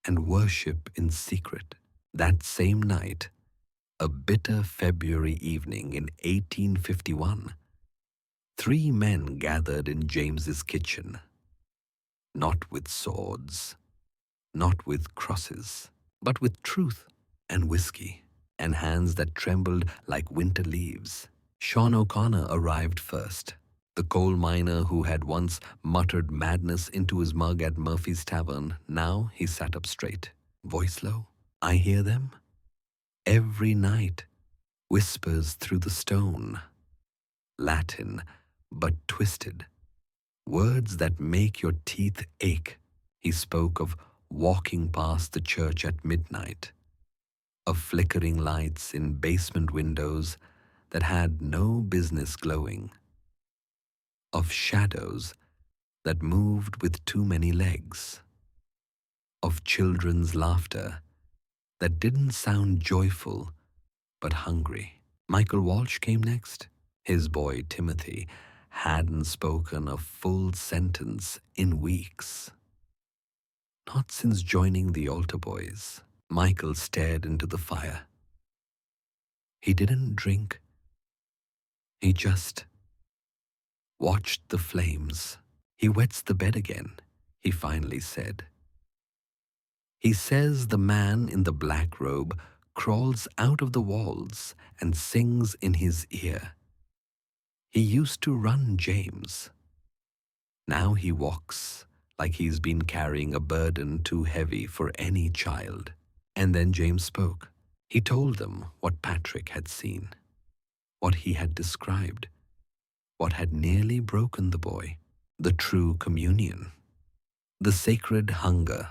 and worship in secret. That same night, a bitter February evening in 1851, 3 men gathered in James's kitchen, not with swords, not with crosses, but with truth and whiskey and hands that trembled like winter leaves. Sean O'Connor arrived first, the coal miner who had once muttered madness into his mug at Murphy's Tavern. Now he sat up straight, voice low. I hear them every night, whispers through the stone, Latin but twisted, words that make your teeth ache. He spoke of walking past the church at midnight, of flickering lights in basement windows that had no business glowing, of shadows that moved with too many legs, of children's laughter that didn't sound joyful but hungry. Michael Walsh came next. His boy Timothy hadn't spoken a full sentence in weeks. Not since joining the altar boys. Michael stared into the fire. He didn't drink. He just watched the flames. He wets the bed again, he finally said. He says the man in the black robe crawls out of the walls and sings in his ear. He used to run James. Now he walks like he's been carrying a burden too heavy for any child. And then James spoke. He told them what Patrick had seen, what he had described, what had nearly broken the boy, the true communion, the sacred hunger,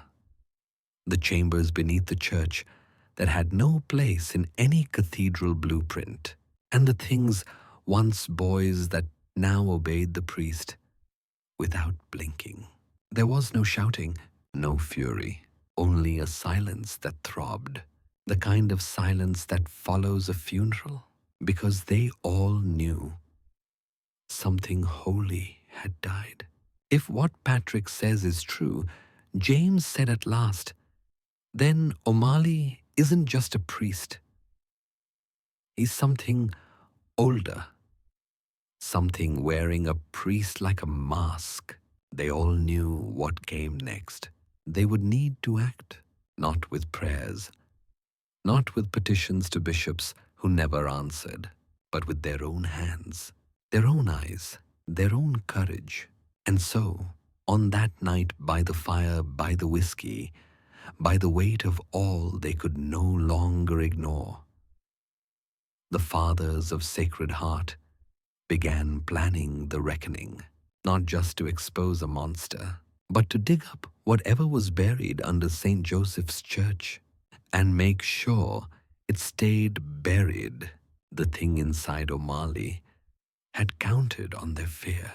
the chambers beneath the church that had no place in any cathedral blueprint, and the things once boys that now obeyed the priest without blinking. There was no shouting, no fury, only a silence that throbbed, the kind of silence that follows a funeral, because they all knew something holy had died. If what Patrick says is true, James said at last, then O'Malley isn't just a priest. He's something older, something wearing a priest like a mask. They all knew what came next. They would need to act, not with prayers, not with petitions to bishops who never answered, but with their own hands, their own eyes, their own courage. And so, on that night by the fire, by the whiskey, by the weight of all they could no longer ignore, the fathers of Sacred Heart began planning the reckoning, not just to expose a monster, but to dig up whatever was buried under St. Joseph's Church and make sure it stayed buried. The thing inside O'Malley had counted on their fear.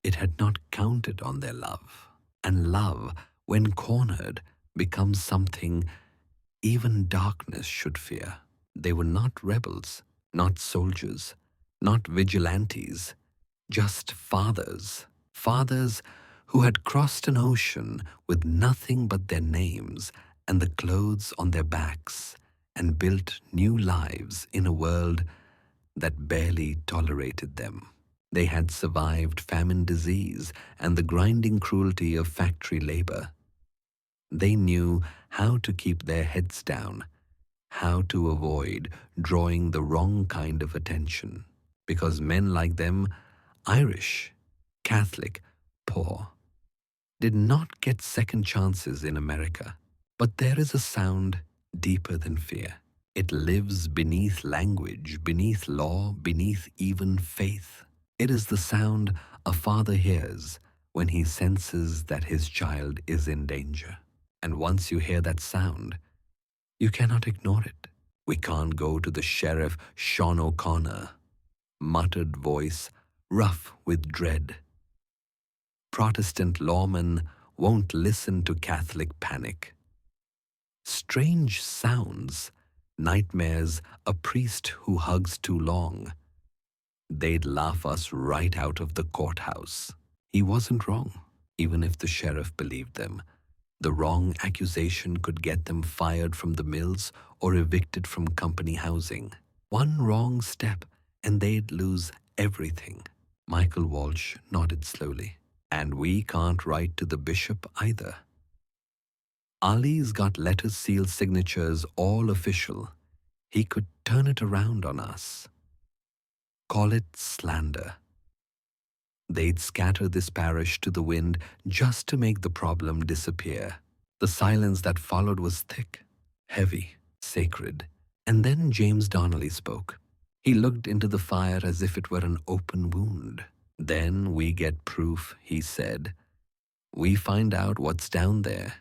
It had not counted on their love. And love, when cornered, becomes something even darkness should fear. They were not rebels, not soldiers, not vigilantes, just fathers. Fathers who had crossed an ocean with nothing but their names and the clothes on their backs and built new lives in a world that barely tolerated them. They had survived famine, disease, and the grinding cruelty of factory labor. They knew how to keep their heads down, how to avoid drawing the wrong kind of attention, because men like them, Irish, Catholic, poor, did not get second chances in America. But there is a sound deeper than fear. It lives beneath language, beneath law, beneath even faith. It is the sound a father hears when he senses that his child is in danger. And once you hear that sound, you cannot ignore it. We can't go to the sheriff, Sean O'Connor, muttered voice, rough with dread. Protestant lawmen won't listen to Catholic panic. Strange sounds, nightmares, a priest who hugs too long. They'd laugh us right out of the courthouse. He wasn't wrong, even if the sheriff believed them. The wrong accusation could get them fired from the mills or evicted from company housing. One wrong step and they'd lose everything. Michael Walsh nodded slowly. And we can't write to the bishop either. Ali's got letters, sealed signatures, all official. He could turn it around on us. Call it slander. They'd scatter this parish to the wind just to make the problem disappear. The silence that followed was thick, heavy, sacred. And then James Donnelly spoke. He looked into the fire as if it were an open wound. Then we get proof, he said. We find out what's down there,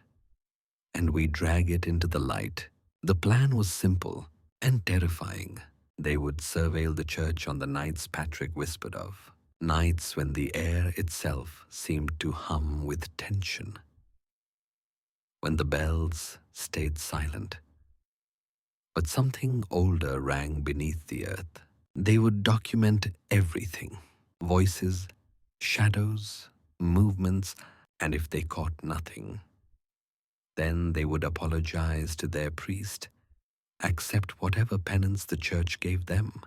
and we drag it into the light. The plan was simple and terrifying. They would surveil the church on the nights Patrick whispered of, nights when the air itself seemed to hum with tension, when the bells stayed silent. But something older rang beneath the earth. They would document everything. Voices, shadows, movements, and if they caught nothing, then they would apologize to their priest, accept whatever penance the church gave them,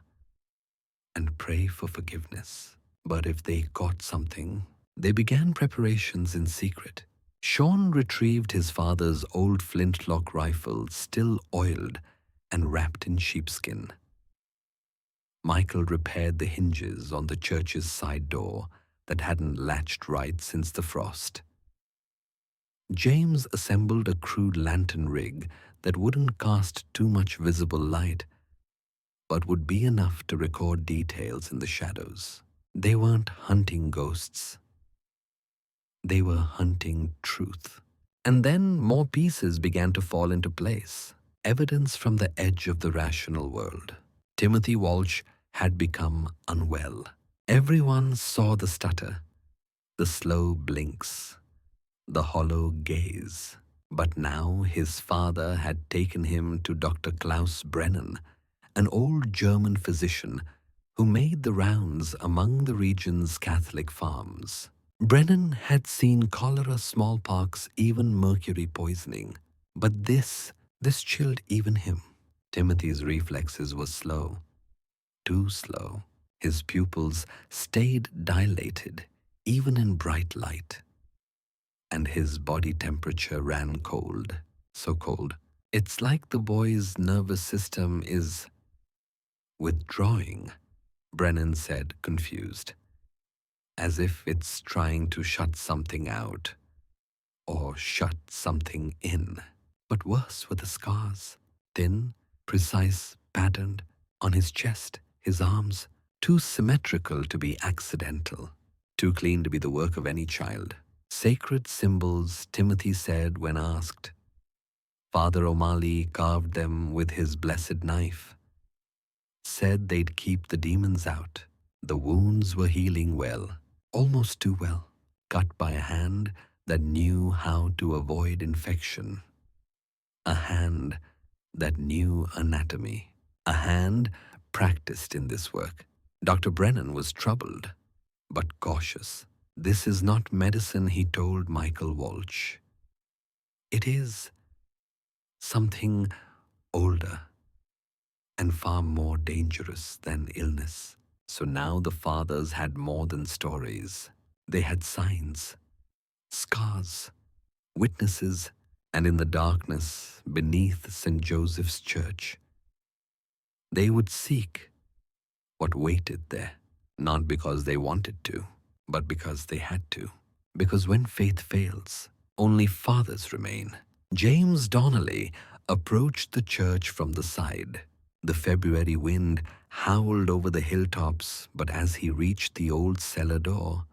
and pray for forgiveness. But if they caught something, they began preparations in secret. Sean retrieved his father's old flintlock rifle, still oiled and wrapped in sheepskin. Michael repaired the hinges on the church's side door that hadn't latched right since the frost. James assembled a crude lantern rig that wouldn't cast too much visible light, but would be enough to record details in the shadows. They weren't hunting ghosts. They were hunting truth. And then more pieces began to fall into place. Evidence from the edge of the rational world. Timothy Walsh had become unwell. Everyone saw the stutter, the slow blinks, the hollow gaze. But now his father had taken him to Dr. Klaus Brennan, an old German physician who made the rounds among the region's Catholic farms. Brennan had seen cholera, smallpox, even mercury poisoning. But this chilled even him. Timothy's reflexes were slow. Too slow. His pupils stayed dilated, even in bright light. And his body temperature ran cold, so cold It's like the boy's nervous system is withdrawing, Brennan said, confused, as if it's trying to shut something out or shut something in. But worse were the scars, thin, precise, patterned, on his chest, his arms, too symmetrical to be accidental, too clean to be the work of any child. Sacred symbols, Timothy said when asked. Father O'Malley carved them with his blessed knife. Said they'd keep the demons out. The wounds were healing well, almost too well, cut by a hand that knew how to avoid infection. A hand that knew anatomy. A hand practiced in this work. Dr. Brennan was troubled, but cautious. This is not medicine, he told Michael Walsh. It is something older and far more dangerous than illness. So now the fathers had more than stories. They had signs, scars, witnesses, and in the darkness beneath St. Joseph's Church, they would seek what waited there, not because they wanted to, but because they had to. Because when faith fails, only fathers remain. James Donnelly approached the church from the side. The February wind howled over the hilltops, but as he reached the old cellar door,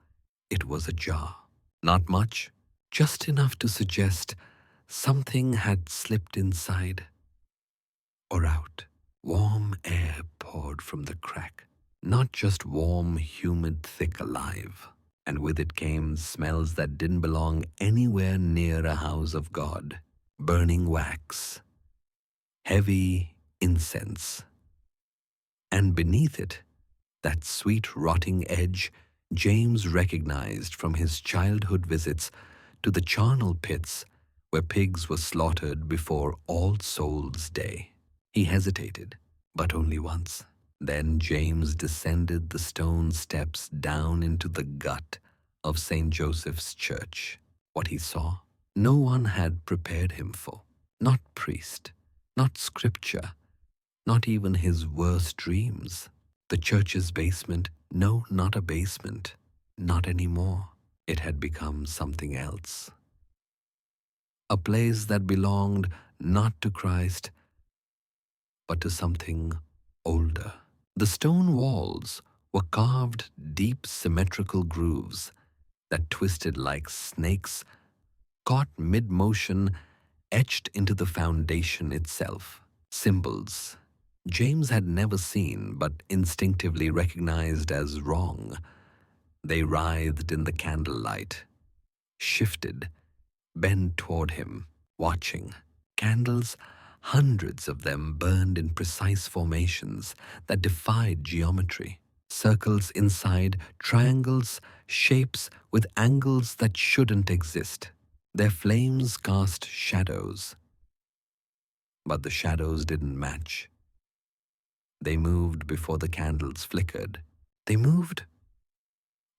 it was ajar. Not much, just enough to suggest something had slipped inside or out. Warm air poured from the crack. Not just warm, humid, thick, alive. And with it came smells that didn't belong anywhere near a house of God. Burning wax, heavy incense. And beneath it, that sweet rotting edge James recognized from his childhood visits to the charnel pits where pigs were slaughtered before All Souls' Day. He hesitated, but only once. Then James descended the stone steps down into the gut of St. Joseph's Church. What he saw, no one had prepared him for. Not priest, not scripture, not even his worst dreams. The church's basement, no, not a basement, not anymore. It had become something else. A place that belonged not to Christ, but to something older. The stone walls were carved deep symmetrical grooves that twisted like snakes, caught mid-motion, etched into the foundation itself. Symbols James had never seen but instinctively recognized as wrong. They writhed in the candlelight, shifted, bent toward him, watching. Candles, hundreds of them burned in precise formations that defied geometry. Circles inside, triangles, shapes with angles that shouldn't exist. Their flames cast shadows, but the shadows didn't match. They moved before the candles flickered. They moved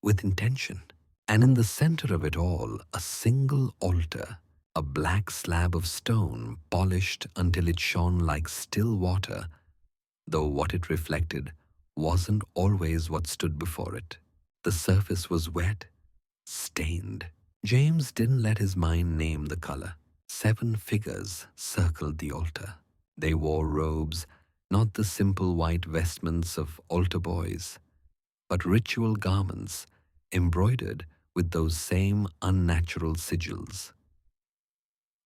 with intention. And in the center of it all, a single altar, a black slab of stone polished until it shone like still water, though what it reflected wasn't always what stood before it. The surface was wet, stained. James didn't let his mind name the color. 7 figures circled the altar. They wore robes, not the simple white vestments of altar boys, but ritual garments embroidered with those same unnatural sigils.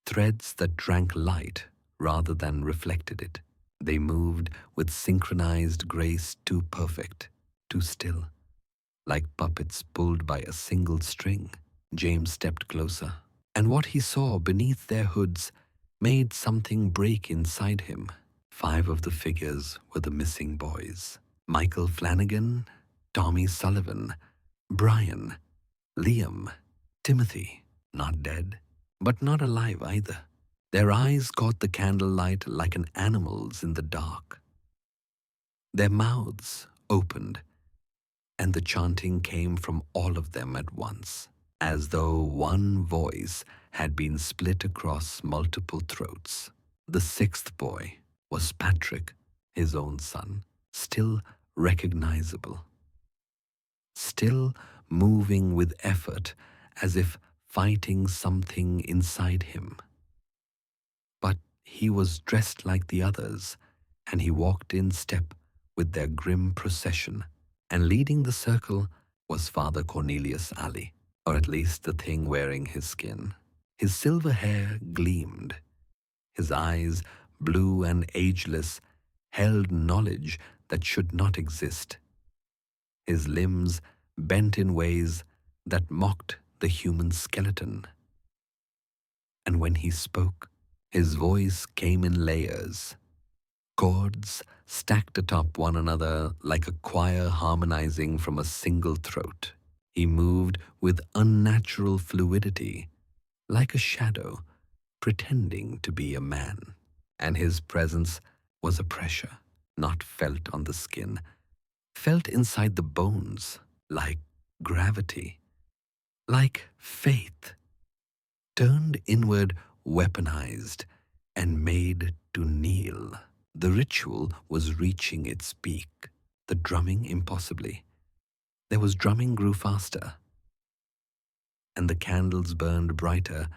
Threads that drank light rather than reflected it. They moved with synchronized grace too perfect, too still, like puppets pulled by a single string. James stepped closer, and what he saw beneath their hoods made something break inside him. 5 of the figures were the missing boys. Michael Flanagan, Tommy Sullivan, Brian, Liam, Timothy, not dead, but not alive either. Their eyes caught the candlelight like an animal's in the dark. Their mouths opened, and the chanting came from all of them at once, as though one voice had been split across multiple throats. The sixth boy was Patrick, his own son, still recognizable, still moving with effort as if fighting something inside him. But he was dressed like the others, and he walked in step with their grim procession, and leading the circle was Father Cornelius Ali, or at least the thing wearing his skin. His silver hair gleamed. His eyes, blue and ageless, held knowledge that should not exist. His limbs bent in ways that mocked the human skeleton. And when he spoke, his voice came in layers, chords stacked atop one another like a choir harmonizing from a single throat. He moved with unnatural fluidity, like a shadow pretending to be a man. And his presence was a pressure, not felt on the skin, felt inside the bones, like gravity, like faith, turned inward, weaponized, and made to kneel. The ritual was reaching its peak, the drumming impossibly. There was drumming grew faster, and the candles burned brighter,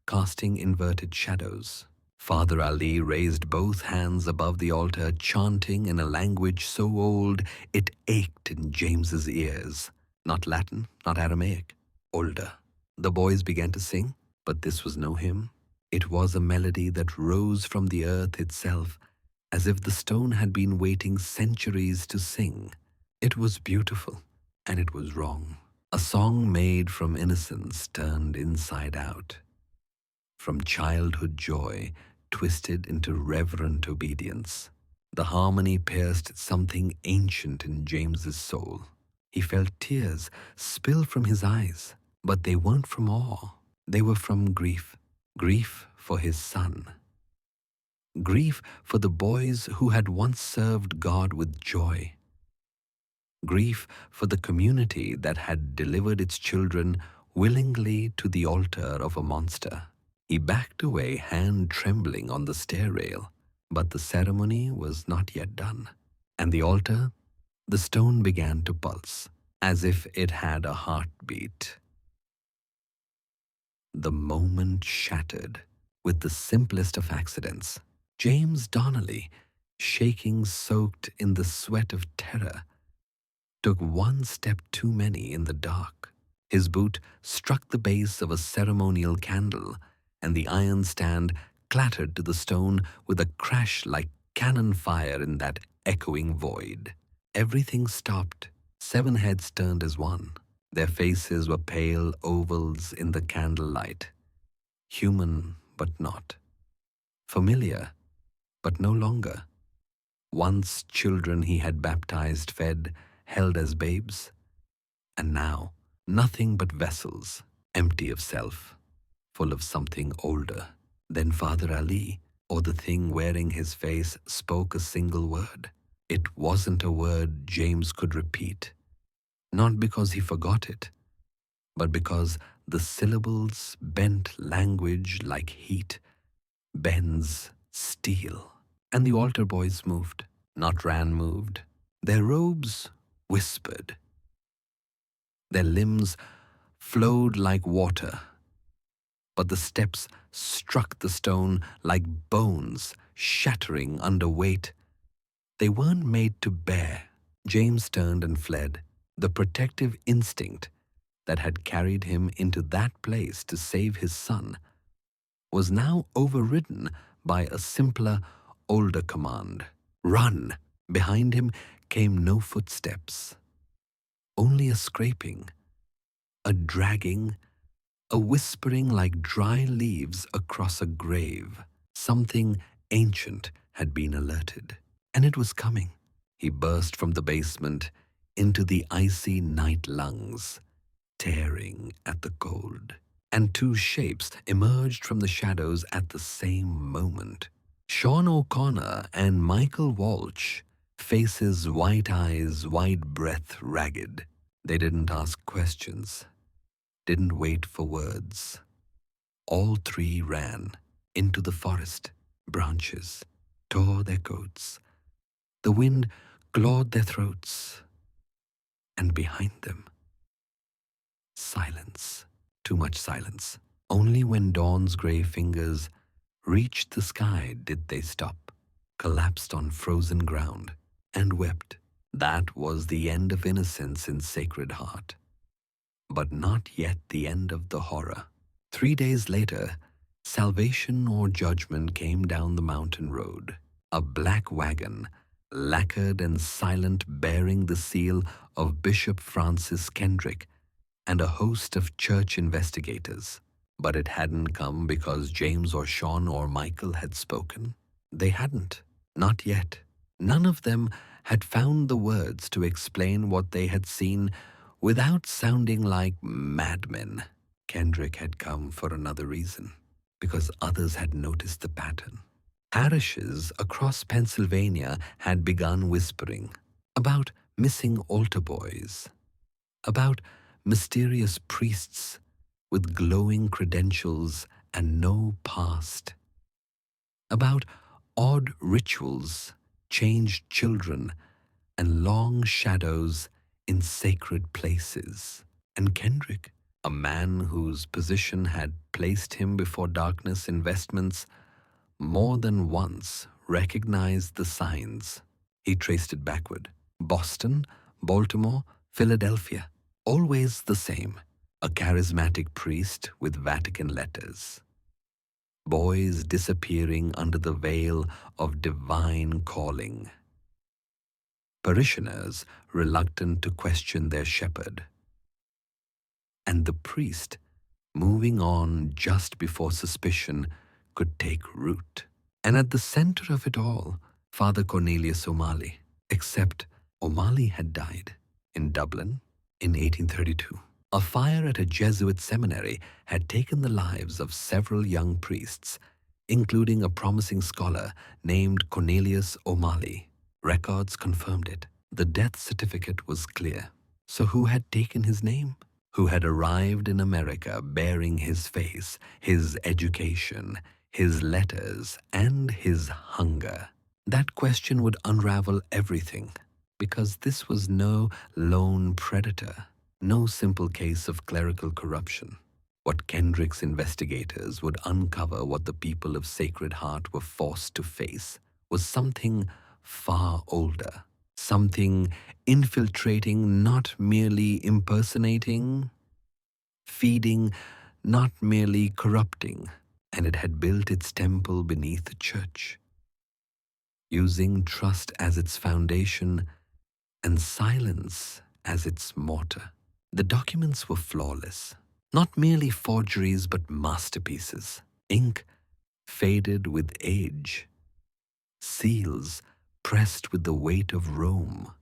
casting inverted shadows. Father Ali raised both hands above the altar, chanting in a language so old it ached in James's ears. Not Latin, not Aramaic, older. The boys began to sing, but this was no hymn. It was a melody that rose from the earth itself, as if the stone had been waiting centuries to sing. It was beautiful, and it was wrong. A song made from innocence turned inside out, from childhood joy twisted into reverent obedience. The harmony pierced something ancient in James's soul. He felt tears spill from his eyes, but they weren't from awe. They were from grief. Grief for his son. Grief for the boys who had once served God with joy. Grief for the community that had delivered its children willingly to the altar of a monster. He backed away, hand trembling on the stair rail, but the ceremony was not yet done. And the altar, the stone began to pulse, as if it had a heartbeat. The moment shattered with the simplest of accidents. James Donnelly, shaking soaked in the sweat of terror, took one step too many in the dark. His boot struck the base of a ceremonial candle, and the iron stand clattered to the stone with a crash like cannon fire in that echoing void. Everything stopped. 7 heads turned as one. Their faces were pale ovals in the candlelight. Human, but not. Familiar, but no longer. Once children he had baptized, fed, held as babes. And now, nothing but vessels, empty of self, full of something older. Then Father Ali, or the thing wearing his face, spoke a single word. It wasn't a word James could repeat, not because he forgot it, but because the syllables bent language like heat bends steel. And the altar boys moved, not ran moved. Their robes whispered. Their limbs flowed like water, but the steps struck the stone like bones shattering under weight. They weren't made to bear. James turned and fled. The protective instinct that had carried him into that place to save his son was now overridden by a simpler, older command. Run! Behind him came no footsteps, only a scraping, a dragging, a whispering like dry leaves across a grave. Something ancient had been alerted, and it was coming. He burst from the basement into the icy night lungs, tearing at the cold. And 2 shapes emerged from the shadows at the same moment. Sean O'Connor and Michael Walsh, faces, white eyes, wide breath, ragged. They didn't ask questions, didn't wait for words. All 3 ran into the forest, Branches tore their coats. The wind clawed their throats. And behind them, silence. Too much silence. Only when dawn's grey fingers reached the sky did they stop, collapsed on frozen ground, and wept. That was the end of innocence in Sacred Heart, but not yet the end of the horror. 3 days later, salvation or judgment came down the mountain road. A black wagon, lacquered and silent, bearing the seal of Bishop Francis Kendrick and a host of church investigators. But it hadn't come because James or Sean or Michael had spoken. They hadn't. Not yet. None of them had found the words to explain what they had seen without sounding like madmen. Kendrick had come for another reason, because others had noticed the pattern. Parishes across Pennsylvania had begun whispering about missing altar boys, about mysterious priests with glowing credentials and no past, about odd rituals, changed children, and long shadows in sacred places. And Kendrick, a man whose position had placed him before darkness investments, more than once recognized the signs. He traced it backward. Boston, Baltimore, Philadelphia. Always the same. A charismatic priest with Vatican letters. Boys disappearing under the veil of divine calling. Parishioners reluctant to question their shepherd. And the priest moving on just before suspicion could take root. And at the center of it all, Father Cornelius O'Malley. Except O'Malley had died in Dublin in 1832. A fire at a Jesuit seminary had taken the lives of several young priests, including a promising scholar named Cornelius O'Malley. Records confirmed it. The death certificate was clear. So who had taken his name? Who had arrived in America bearing his face, his education, his letters, and his hunger? That question would unravel everything, because this was no lone predator, no simple case of clerical corruption. What Kendrick's investigators would uncover, what the people of Sacred Heart were forced to face, was something far older, something infiltrating, not merely impersonating, feeding, not merely corrupting, and it had built its temple beneath the church, using trust as its foundation and silence as its mortar. The documents were flawless, not merely forgeries but masterpieces. Ink faded with age, seals pressed with the weight of Rome,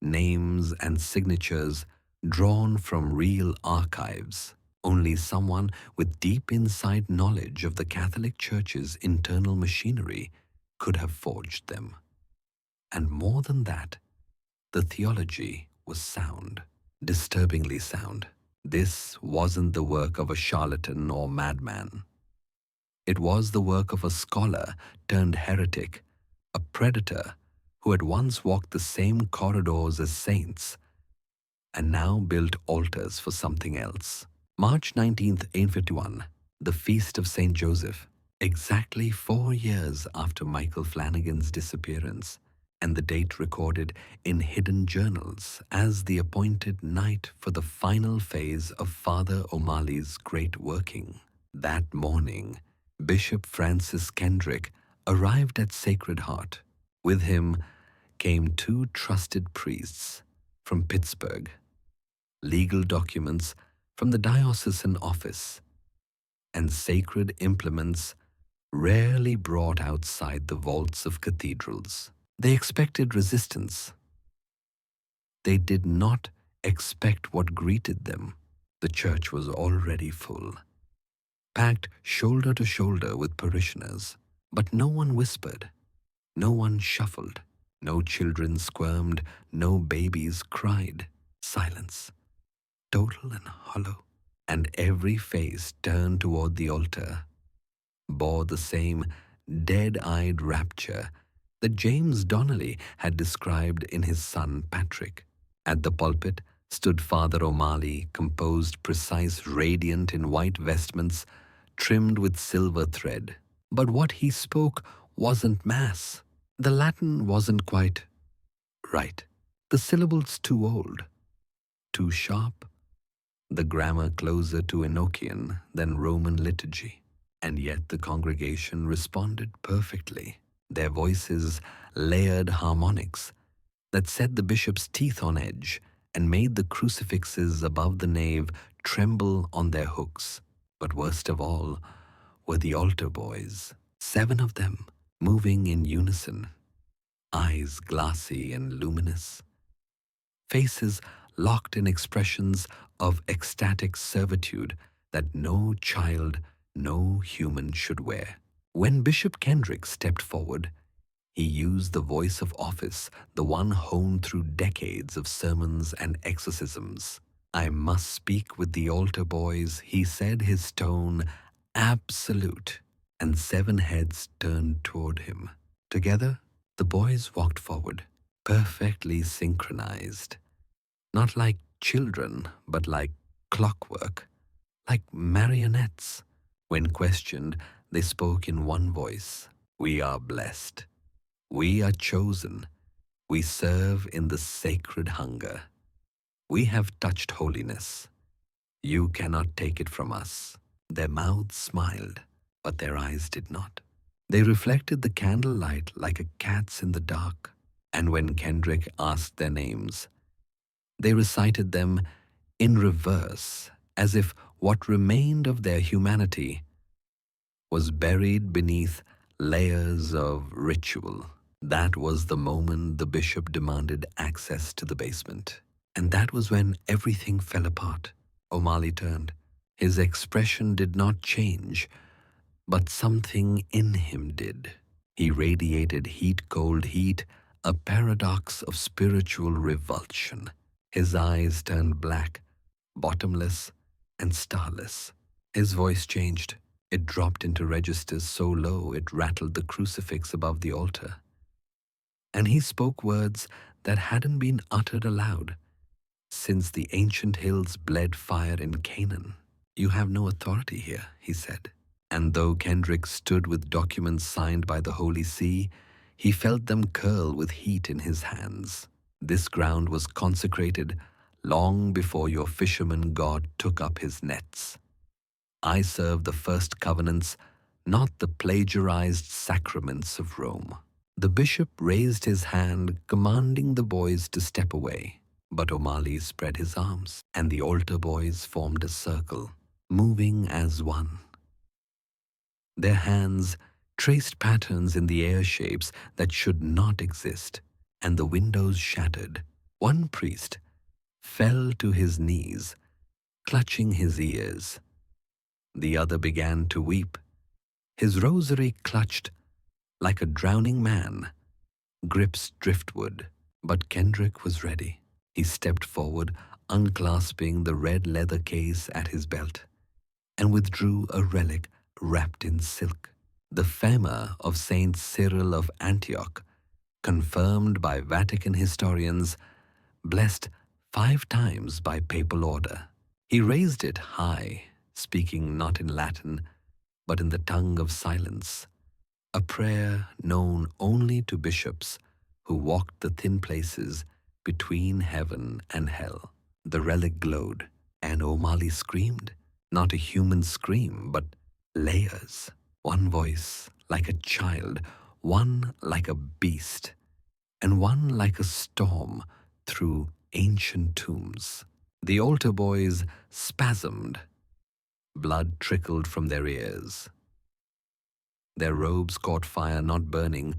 names and signatures drawn from real archives. Only someone with deep inside knowledge of the Catholic Church's internal machinery could have forged them. And more than that, the theology was sound, disturbingly sound. This wasn't the work of a charlatan or madman. It was the work of a scholar turned heretic, a predator who had once walked the same corridors as saints and now built altars for something else. March 19th, 1851, the Feast of St. Joseph, exactly 4 years after Michael Flanagan's disappearance, and the date recorded in hidden journals as the appointed night for the final phase of Father O'Malley's great working. That morning, Bishop Francis Kendrick arrived at Sacred Heart. With him came 2 trusted priests from Pittsburgh, legal documents from the diocesan office, and sacred implements rarely brought outside the vaults of cathedrals. They expected resistance. They did not expect what greeted them. The church was already full, packed shoulder to shoulder with parishioners. But no one whispered, no one shuffled, no children squirmed, no babies cried. Silence, total and hollow, and every face turned toward the altar bore the same dead-eyed rapture that James Donnelly had described in his son Patrick. At the pulpit stood Father O'Malley, composed, precise, radiant in white vestments trimmed with silver thread. But what he spoke wasn't Mass. The Latin wasn't quite right. The syllables too old, too sharp, the grammar closer to Enochian than Roman liturgy. And yet the congregation responded perfectly. Their voices layered harmonics that set the bishop's teeth on edge and made the crucifixes above the nave tremble on their hooks. But worst of all were the altar boys, 7 of them, moving in unison, eyes glassy and luminous, faces locked in expressions of ecstatic servitude that no child, no human should wear. When Bishop Kendrick stepped forward, he used the voice of office, the one honed through decades of sermons and exorcisms. "I must speak with the altar boys," he said, his tone absolute, and 7 heads turned toward him. Together, the boys walked forward, perfectly synchronized. Not like children, but like clockwork, like marionettes. When questioned, they spoke in one voice. "We are blessed. We are chosen. We serve in the sacred hunger. We have touched holiness. You cannot take it from us." Their mouths smiled, but their eyes did not. They reflected the candlelight like a cat's in the dark. And when Kendrick asked their names, they recited them in reverse, as if what remained of their humanity was buried beneath layers of ritual. That was the moment the bishop demanded access to the basement. And that was when everything fell apart. O'Malley turned. His expression did not change, but something in him did. He radiated heat-cold heat, a paradox of spiritual revulsion. His eyes turned black, bottomless, and starless. His voice changed. It dropped into registers so low it rattled the crucifix above the altar. And he spoke words that hadn't been uttered aloud since the ancient hills bled fire in Canaan. "You have no authority here," he said. And though Kendrick stood with documents signed by the Holy See, he felt them curl with heat in his hands. "This ground was consecrated long before your fisherman god took up his nets. I serve the first covenants, not the plagiarized sacraments of Rome." The bishop raised his hand, commanding the boys to step away. But O'Malley spread his arms, and the altar boys formed a circle, moving as one. Their hands traced patterns in the air shapes that should not exist, and the windows shattered. One priest fell to his knees, clutching his ears. The other began to weep. His rosary clutched like a drowning man grips driftwood. But Kendrick was ready. He stepped forward, unclasping the red leather case at his belt, and withdrew a relic wrapped in silk, the femur of Saint Cyril of Antioch, confirmed by Vatican historians, blessed 5 times by papal order. He raised it high, speaking not in Latin, but in the tongue of silence, a prayer known only to bishops who walked the thin places between heaven and hell. The relic glowed, and O'Malley screamed, not a human scream, but layers. One voice like a child, one like a beast, and one like a storm through ancient tombs. The altar boys spasmed. Blood trickled from their ears. Their robes caught fire, not burning,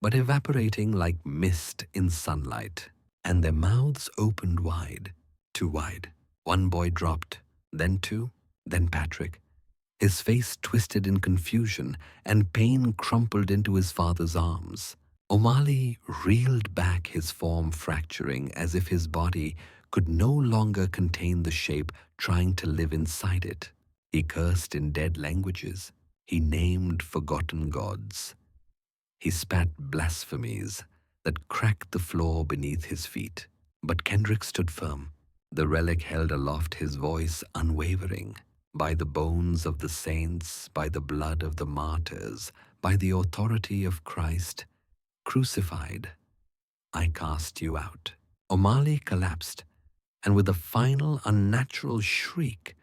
but evaporating like mist in sunlight. And their mouths opened wide, too wide. One boy dropped, then 2, then Patrick. His face twisted in confusion, and pain crumpled into his father's arms. O'Malley reeled back, his form fracturing as if his body could no longer contain the shape trying to live inside it. He cursed in dead languages, He named forgotten gods. He spat blasphemies that cracked the floor beneath his feet. But Kendrick stood firm. The relic held aloft his voice unwavering. By the bones of the saints, by the blood of the martyrs, by the authority of Christ, crucified, I cast you out. O'Malley collapsed, and with a final unnatural shriek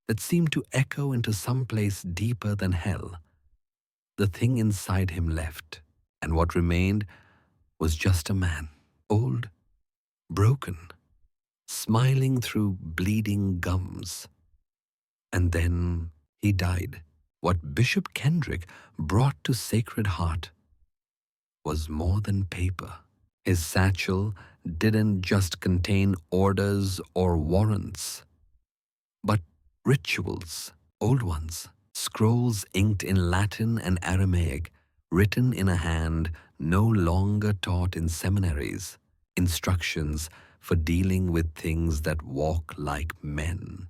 that seemed to echo into some place deeper than hell, the thing inside him left, and what remained was just a man, old, broken, smiling through bleeding gums. And then he died. What Bishop Kendrick brought to Sacred Heart was more than paper. His satchel didn't just contain orders or warrants, but rituals, old ones, scrolls inked in Latin and Aramaic, written in a hand no longer taught in seminaries, instructions for dealing with things that walk like men,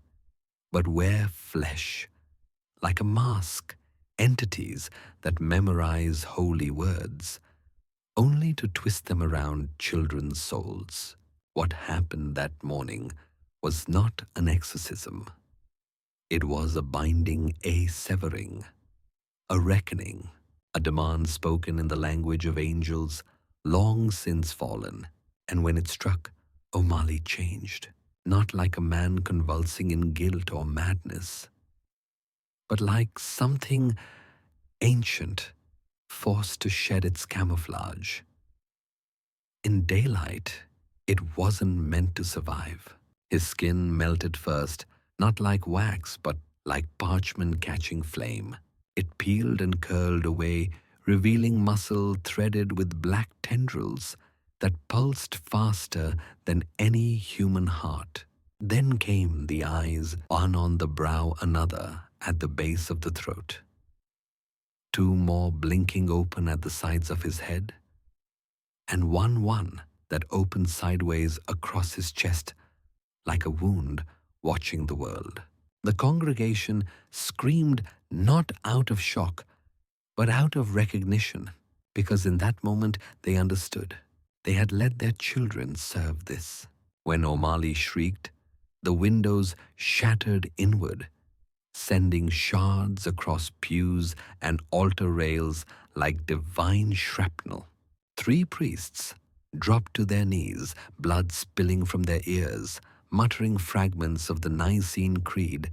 but wear flesh, like a mask, entities that memorize holy words, only to twist them around children's souls. What happened that morning was not an exorcism. It was a binding, a severing, a reckoning, a demand spoken in the language of angels long since fallen. And when it struck, O'Malley changed, not like a man convulsing in guilt or madness, but like something ancient forced to shed its camouflage. In daylight, it wasn't meant to survive. His skin melted first, not like wax, but like parchment catching flame. It peeled and curled away, revealing muscle threaded with black tendrils that pulsed faster than any human heart. Then came the eyes, one on the brow, another at the base of the throat. Two more blinking open at the sides of his head, and one that opened sideways across his chest like a wound watching the world. The congregation screamed not out of shock, but out of recognition, because in that moment they understood. They had let their children serve this. When O'Malley shrieked, the windows shattered inward, sending shards across pews and altar rails like divine shrapnel. 3 priests dropped to their knees, blood spilling from their ears, muttering fragments of the Nicene Creed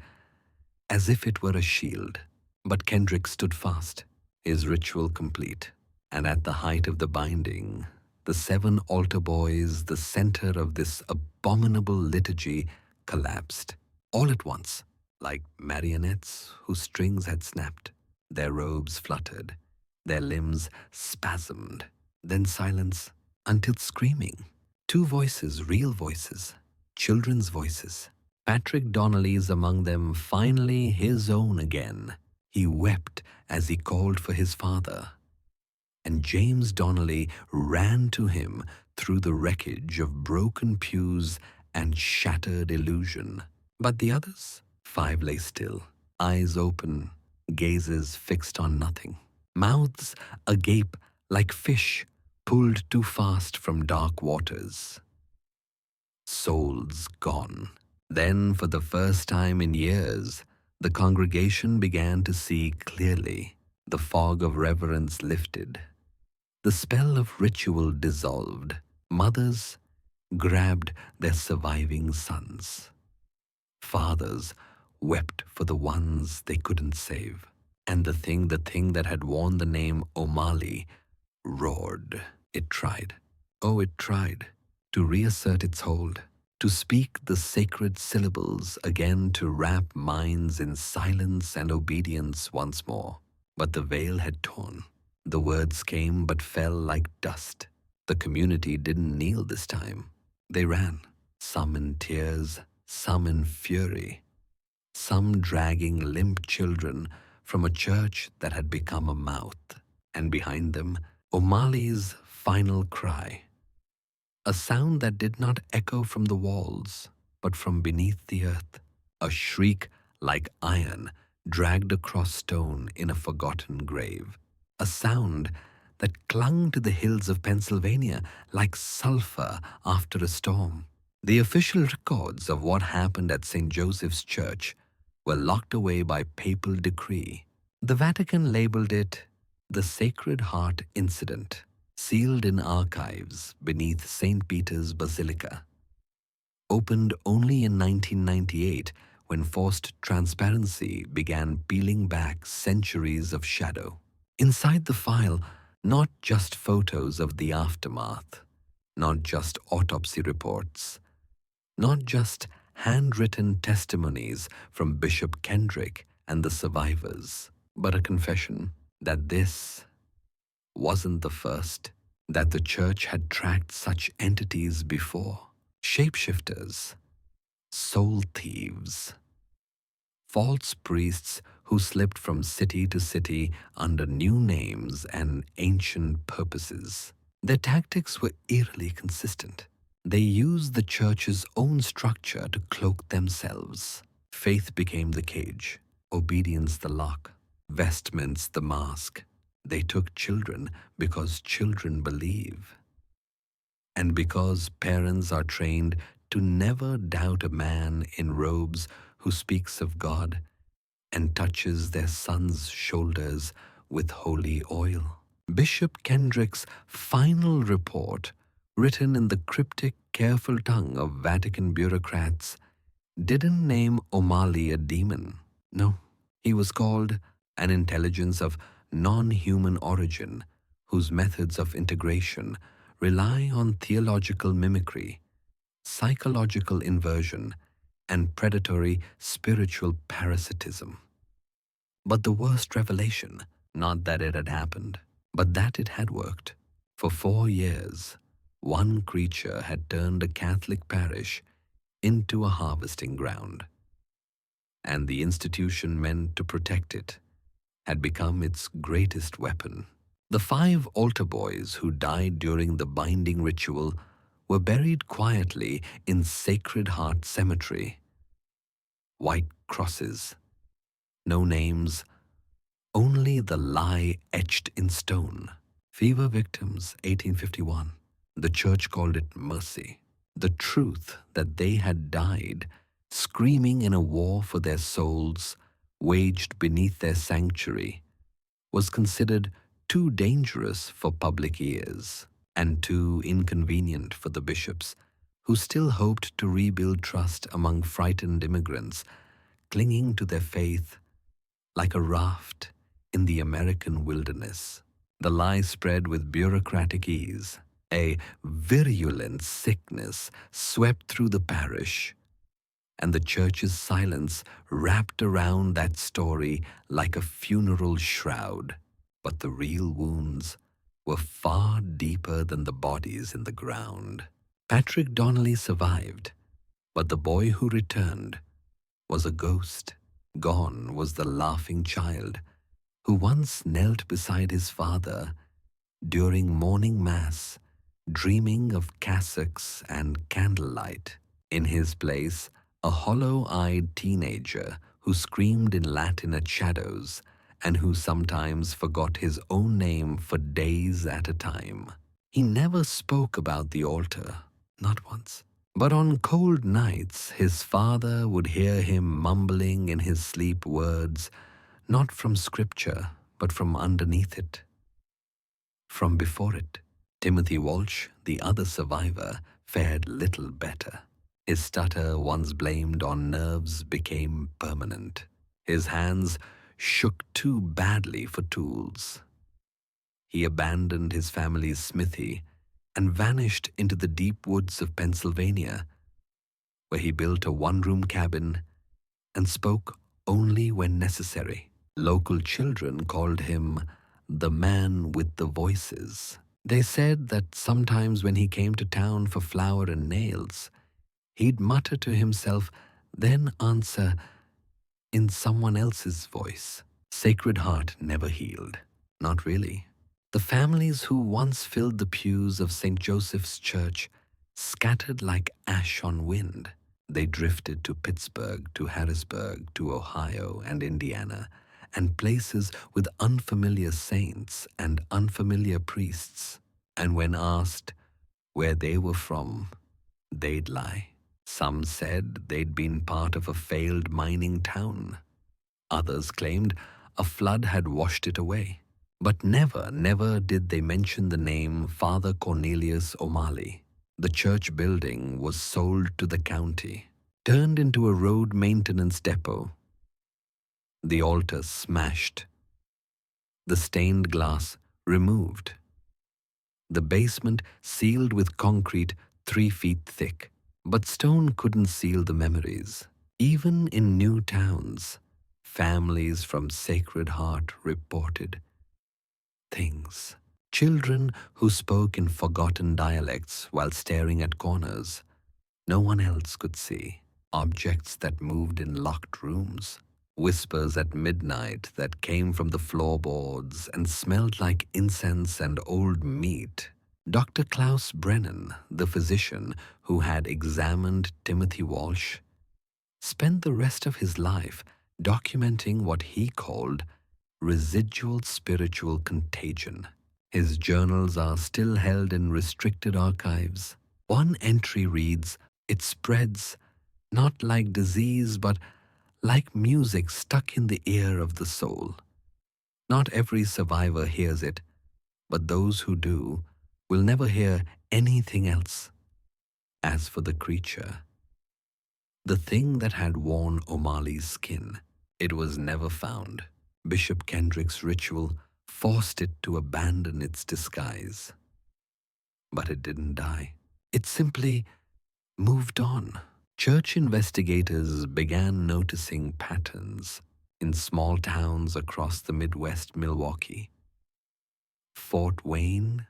as if it were a shield. But Kendrick stood fast, his ritual complete. And at the height of the binding, the 7 altar boys, the center of this abominable liturgy, collapsed, all at once, like marionettes whose strings had snapped. Their robes fluttered, their limbs spasmed, then silence until screaming. 2 voices, real voices, children's voices. Patrick Donnelly's among them, finally his own again. He wept as he called for his father. And James Donnelly ran to him through the wreckage of broken pews and shattered illusion. But the others? 5 lay still, eyes open, gazes fixed on nothing, mouths agape like fish pulled too fast from dark waters. Souls gone. Then, for the first time in years, the congregation began to see clearly. The fog of reverence lifted. The spell of ritual dissolved. Mothers grabbed their surviving sons. Fathers wept for the ones they couldn't save. And the thing that had worn the name O'Malley roared. It tried. Oh, it tried to reassert its hold, to speak the sacred syllables again, to wrap minds in silence and obedience once more. But the veil had torn. The words came but fell like dust. The community didn't kneel this time. They ran, some in tears, some in fury, some dragging limp children from a church that had become a mouth. And behind them, O'Malley's final cry. A sound that did not echo from the walls, but from beneath the earth. A shriek like iron dragged across stone in a forgotten grave, a sound that clung to the hills of Pennsylvania like sulfur after a storm. The official records of what happened at St. Joseph's Church were locked away by papal decree. The Vatican labeled it the Sacred Heart Incident, sealed in archives beneath St. Peter's Basilica. Opened only in 1998 when forced transparency began peeling back centuries of shadow. Inside the file, not just photos of the aftermath, not just autopsy reports, not just handwritten testimonies from Bishop Kendrick and the survivors, but a confession that this wasn't the first, that the church had tracked such entities before. Shapeshifters, soul thieves, false priests who slipped from city to city under new names and ancient purposes. Their tactics were eerily consistent. They used the church's own structure to cloak themselves. Faith became the cage, obedience the lock, vestments the mask. They took children because children believe. And because parents are trained to never doubt a man in robes who speaks of God and touches their sons' shoulders with holy oil. Bishop Kendrick's final report, written in the cryptic, careful tongue of Vatican bureaucrats, didn't name O'Malley a demon. No, he was called an intelligence of non-human origin whose methods of integration rely on theological mimicry, psychological inversion, and predatory spiritual parasitism. But the worst revelation, not that it had happened, but that it had worked. For 4 years, one creature had turned a Catholic parish into a harvesting ground, and the institution meant to protect it had become its greatest weapon. The 5 altar boys who died during the binding ritual were buried quietly in Sacred Heart Cemetery. White crosses, no names, only the lie etched in stone. Fever victims, 1851. The church called it mercy. The truth that they had died, screaming in a war for their souls, waged beneath their sanctuary, was considered too dangerous for public ears and too inconvenient for the bishops, who still hoped to rebuild trust among frightened immigrants, clinging to their faith like a raft in the American wilderness. The lie spread with bureaucratic ease. A virulent sickness swept through the parish, and the church's silence wrapped around that story like a funeral shroud. But the real wounds were far deeper than the bodies in the ground. Patrick Donnelly survived, but the boy who returned was a ghost. Gone was the laughing child who once knelt beside his father during morning mass, dreaming of cassocks and candlelight. In his place, a hollow-eyed teenager who screamed in Latin at shadows and who sometimes forgot his own name for days at a time. He never spoke about the altar, not once. But on cold nights, his father would hear him mumbling in his sleep words, not from scripture, but from underneath it, from before it. Timothy Walsh, the other survivor, fared little better. His stutter, once blamed on nerves, became permanent. His hands shook too badly for tools. He abandoned his family's smithy and vanished into the deep woods of Pennsylvania, where he built a one-room cabin and spoke only when necessary. Local children called him the man with the voices. They said that sometimes when he came to town for flour and nails, he'd mutter to himself, then answer in someone else's voice. Sacred Heart never healed. Not really. The families who once filled the pews of St. Joseph's Church scattered like ash on wind. They drifted to Pittsburgh, to Harrisburg, to Ohio and Indiana, and places with unfamiliar saints and unfamiliar priests. And when asked where they were from, they'd lie. Some said they'd been part of a failed mining town. Others claimed a flood had washed it away. But never did they mention the name Father Cornelius O'Malley. The church building was sold to the county, turned into a road maintenance depot. The altar smashed, the stained glass removed, the basement sealed with concrete 3 feet thick. But stone couldn't seal the memories. Even in new towns, families from Sacred Heart reported things. Children who spoke in forgotten dialects while staring at corners no one else could see. Objects that moved in locked rooms. Whispers at midnight that came from the floorboards and smelled like incense and old meat. Dr. Klaus Brennan, the physician who had examined Timothy Walsh, spent the rest of his life documenting what he called residual spiritual contagion. His journals are still held in restricted archives. One entry reads, "It spreads not like disease but like music stuck in the ear of the soul. Not every survivor hears it, but those who do will never hear anything else." As for the creature, the thing that had worn O'Malley's skin, it was never found. Bishop Kendrick's ritual forced it to abandon its disguise. But it didn't die. It simply moved on. Church investigators began noticing patterns in small towns across the Midwest Milwaukee. Fort Wayne,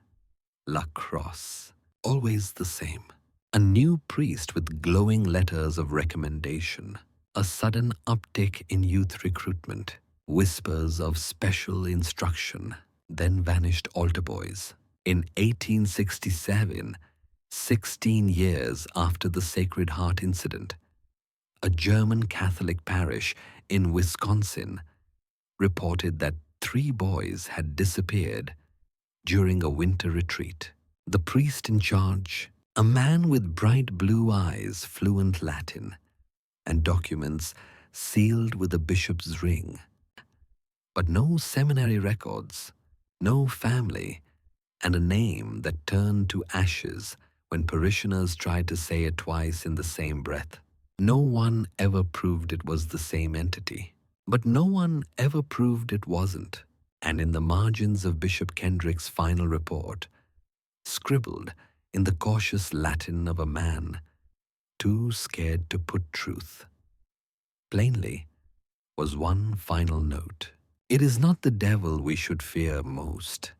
La Crosse, always the same. A new priest with glowing letters of recommendation. A sudden uptick in youth recruitment. Whispers of special instruction. Then vanished altar boys. In 1867, 16 years after the Sacred Heart incident, a German Catholic parish in Wisconsin reported that 3 boys had disappeared during a winter retreat. The priest in charge, a man with bright blue eyes, fluent Latin, and documents sealed with a bishop's ring. But no seminary records, no family, and a name that turned to ashes when parishioners tried to say it twice in the same breath. No one ever proved it was the same entity, but no one ever proved it wasn't. And in the margins of Bishop Kendrick's final report, scribbled in the cautious Latin of a man too scared to put truth, plainly, was one final note. It is not the devil we should fear most,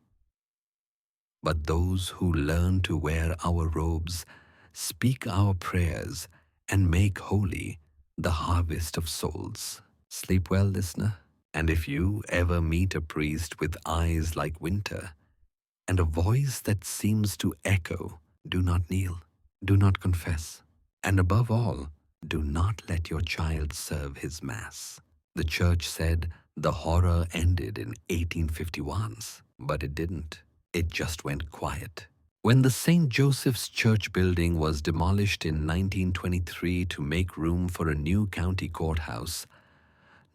but those who learn to wear our robes, speak our prayers, and make holy the harvest of souls. Sleep well, listener. And if you ever meet a priest with eyes like winter and a voice that seems to echo, do not kneel, do not confess, and above all, do not let your child serve his mass. The church said the horror ended in 1851, but it didn't. It just went quiet. When the St. Joseph's Church building was demolished in 1923 to make room for a new county courthouse,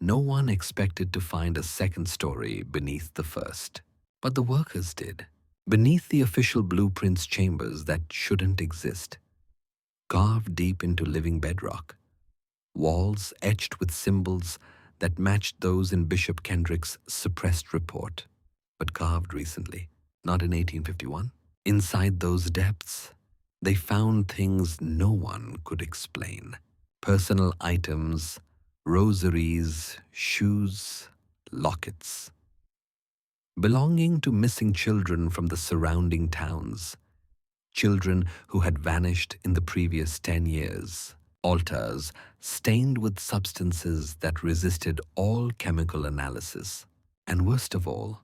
no one expected to find a second story beneath the first. But the workers did. Beneath the official blueprints chambers that shouldn't exist, carved deep into living bedrock, walls etched with symbols that matched those in Bishop Kendrick's suppressed report, but carved recently, not in 1851. Inside those depths, they found things no one could explain. Personal items, rosaries, shoes, lockets, belonging to missing children from the surrounding towns, children who had vanished in the previous 10 years, altars stained with substances that resisted all chemical analysis, and worst of all,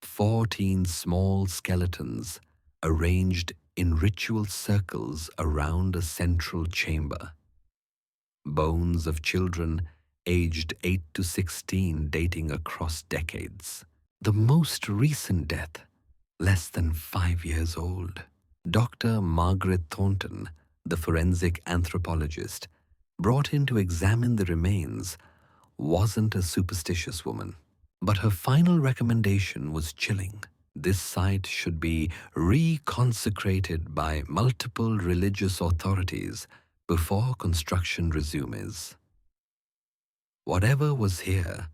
14 small skeletons arranged in ritual circles around a central chamber. bones of children aged 8 to 16 dating across decades. The most recent death, less than 5 years old. Dr. Margaret Thornton, the forensic anthropologist, brought in to examine the remains, wasn't a superstitious woman. But her final recommendation was chilling. This site should be reconsecrated by multiple religious authorities before construction resumes. Whatever was here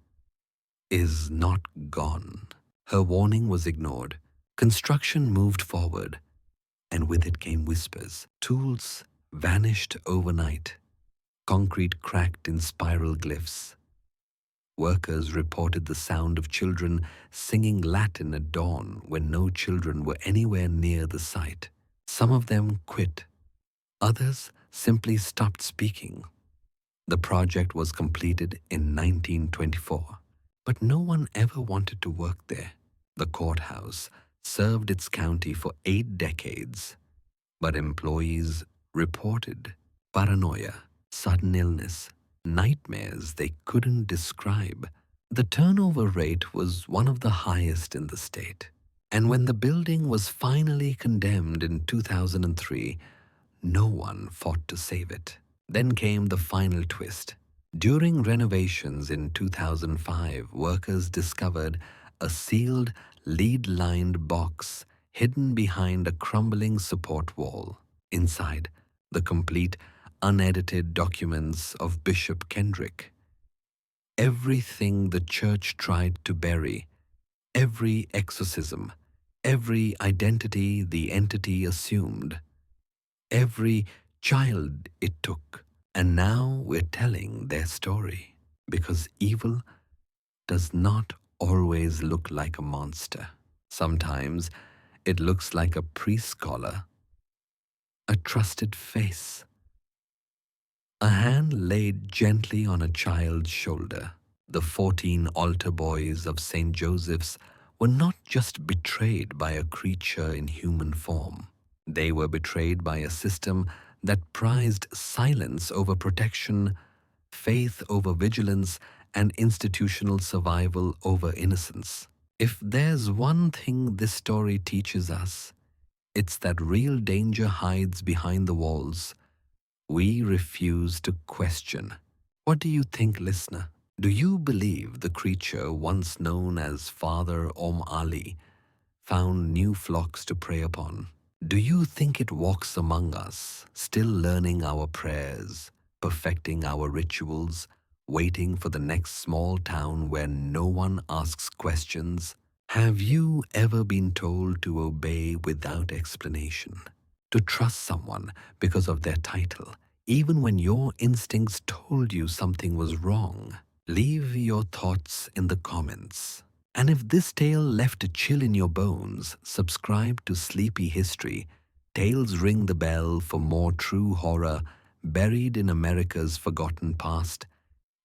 is not gone. Her warning was ignored. Construction moved forward, and with it came whispers. Tools vanished overnight. Concrete cracked in spiral glyphs. Workers reported the sound of children singing Latin at dawn when no children were anywhere near the site. Some of them quit. Others simply stopped speaking. The project was completed in 1924, but no one ever wanted to work there. The courthouse served its county for 8 decades, but employees reported paranoia, sudden illness, nightmares they couldn't describe. The turnover rate was one of the highest in the state. And when the building was finally condemned in 2003, no one fought to save it. Then came the final twist. During renovations in 2005, workers discovered a sealed, lead-lined box hidden behind a crumbling support wall. Inside, the complete, unedited documents of Bishop Kendrick. Everything the church tried to bury, every exorcism, every identity the entity assumed, every child it took. And now we're telling their story, because evil does not always look like a monster. Sometimes it looks like a priest collar, a trusted face, a hand laid gently on a child's shoulder. The 14 altar boys of St. Joseph's were not just betrayed by a creature in human form. They were betrayed by a system that prized silence over protection, faith over vigilance, and institutional survival over innocence. If there's one thing this story teaches us, it's that real danger hides behind the walls. We refuse to question. What do you think, listener? Do you believe the creature once known as Father Ali found new flocks to prey upon? Do you think it walks among us, still learning our prayers, perfecting our rituals, waiting for the next small town where no one asks questions? Have you ever been told to obey without explanation? To trust someone because of their title, even when your instincts told you something was wrong? Leave your thoughts in the comments. And if this tale left a chill in your bones, subscribe to Sleepy History. Tales ring the bell for more true horror buried in America's forgotten past.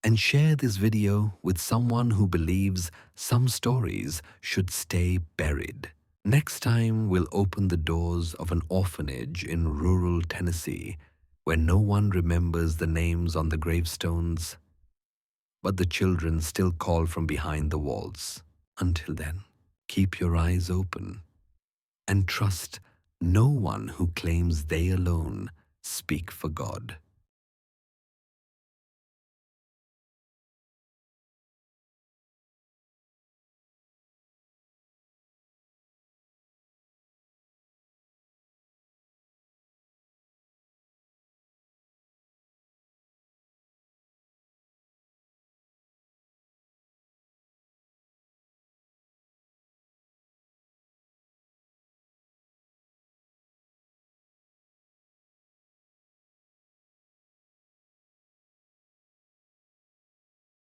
And share this video with someone who believes some stories should stay buried. Next time, we'll open the doors of an orphanage in rural Tennessee where no one remembers the names on the gravestones, but the children still call from behind the walls. Until then, keep your eyes open and trust no one who claims they alone speak for God.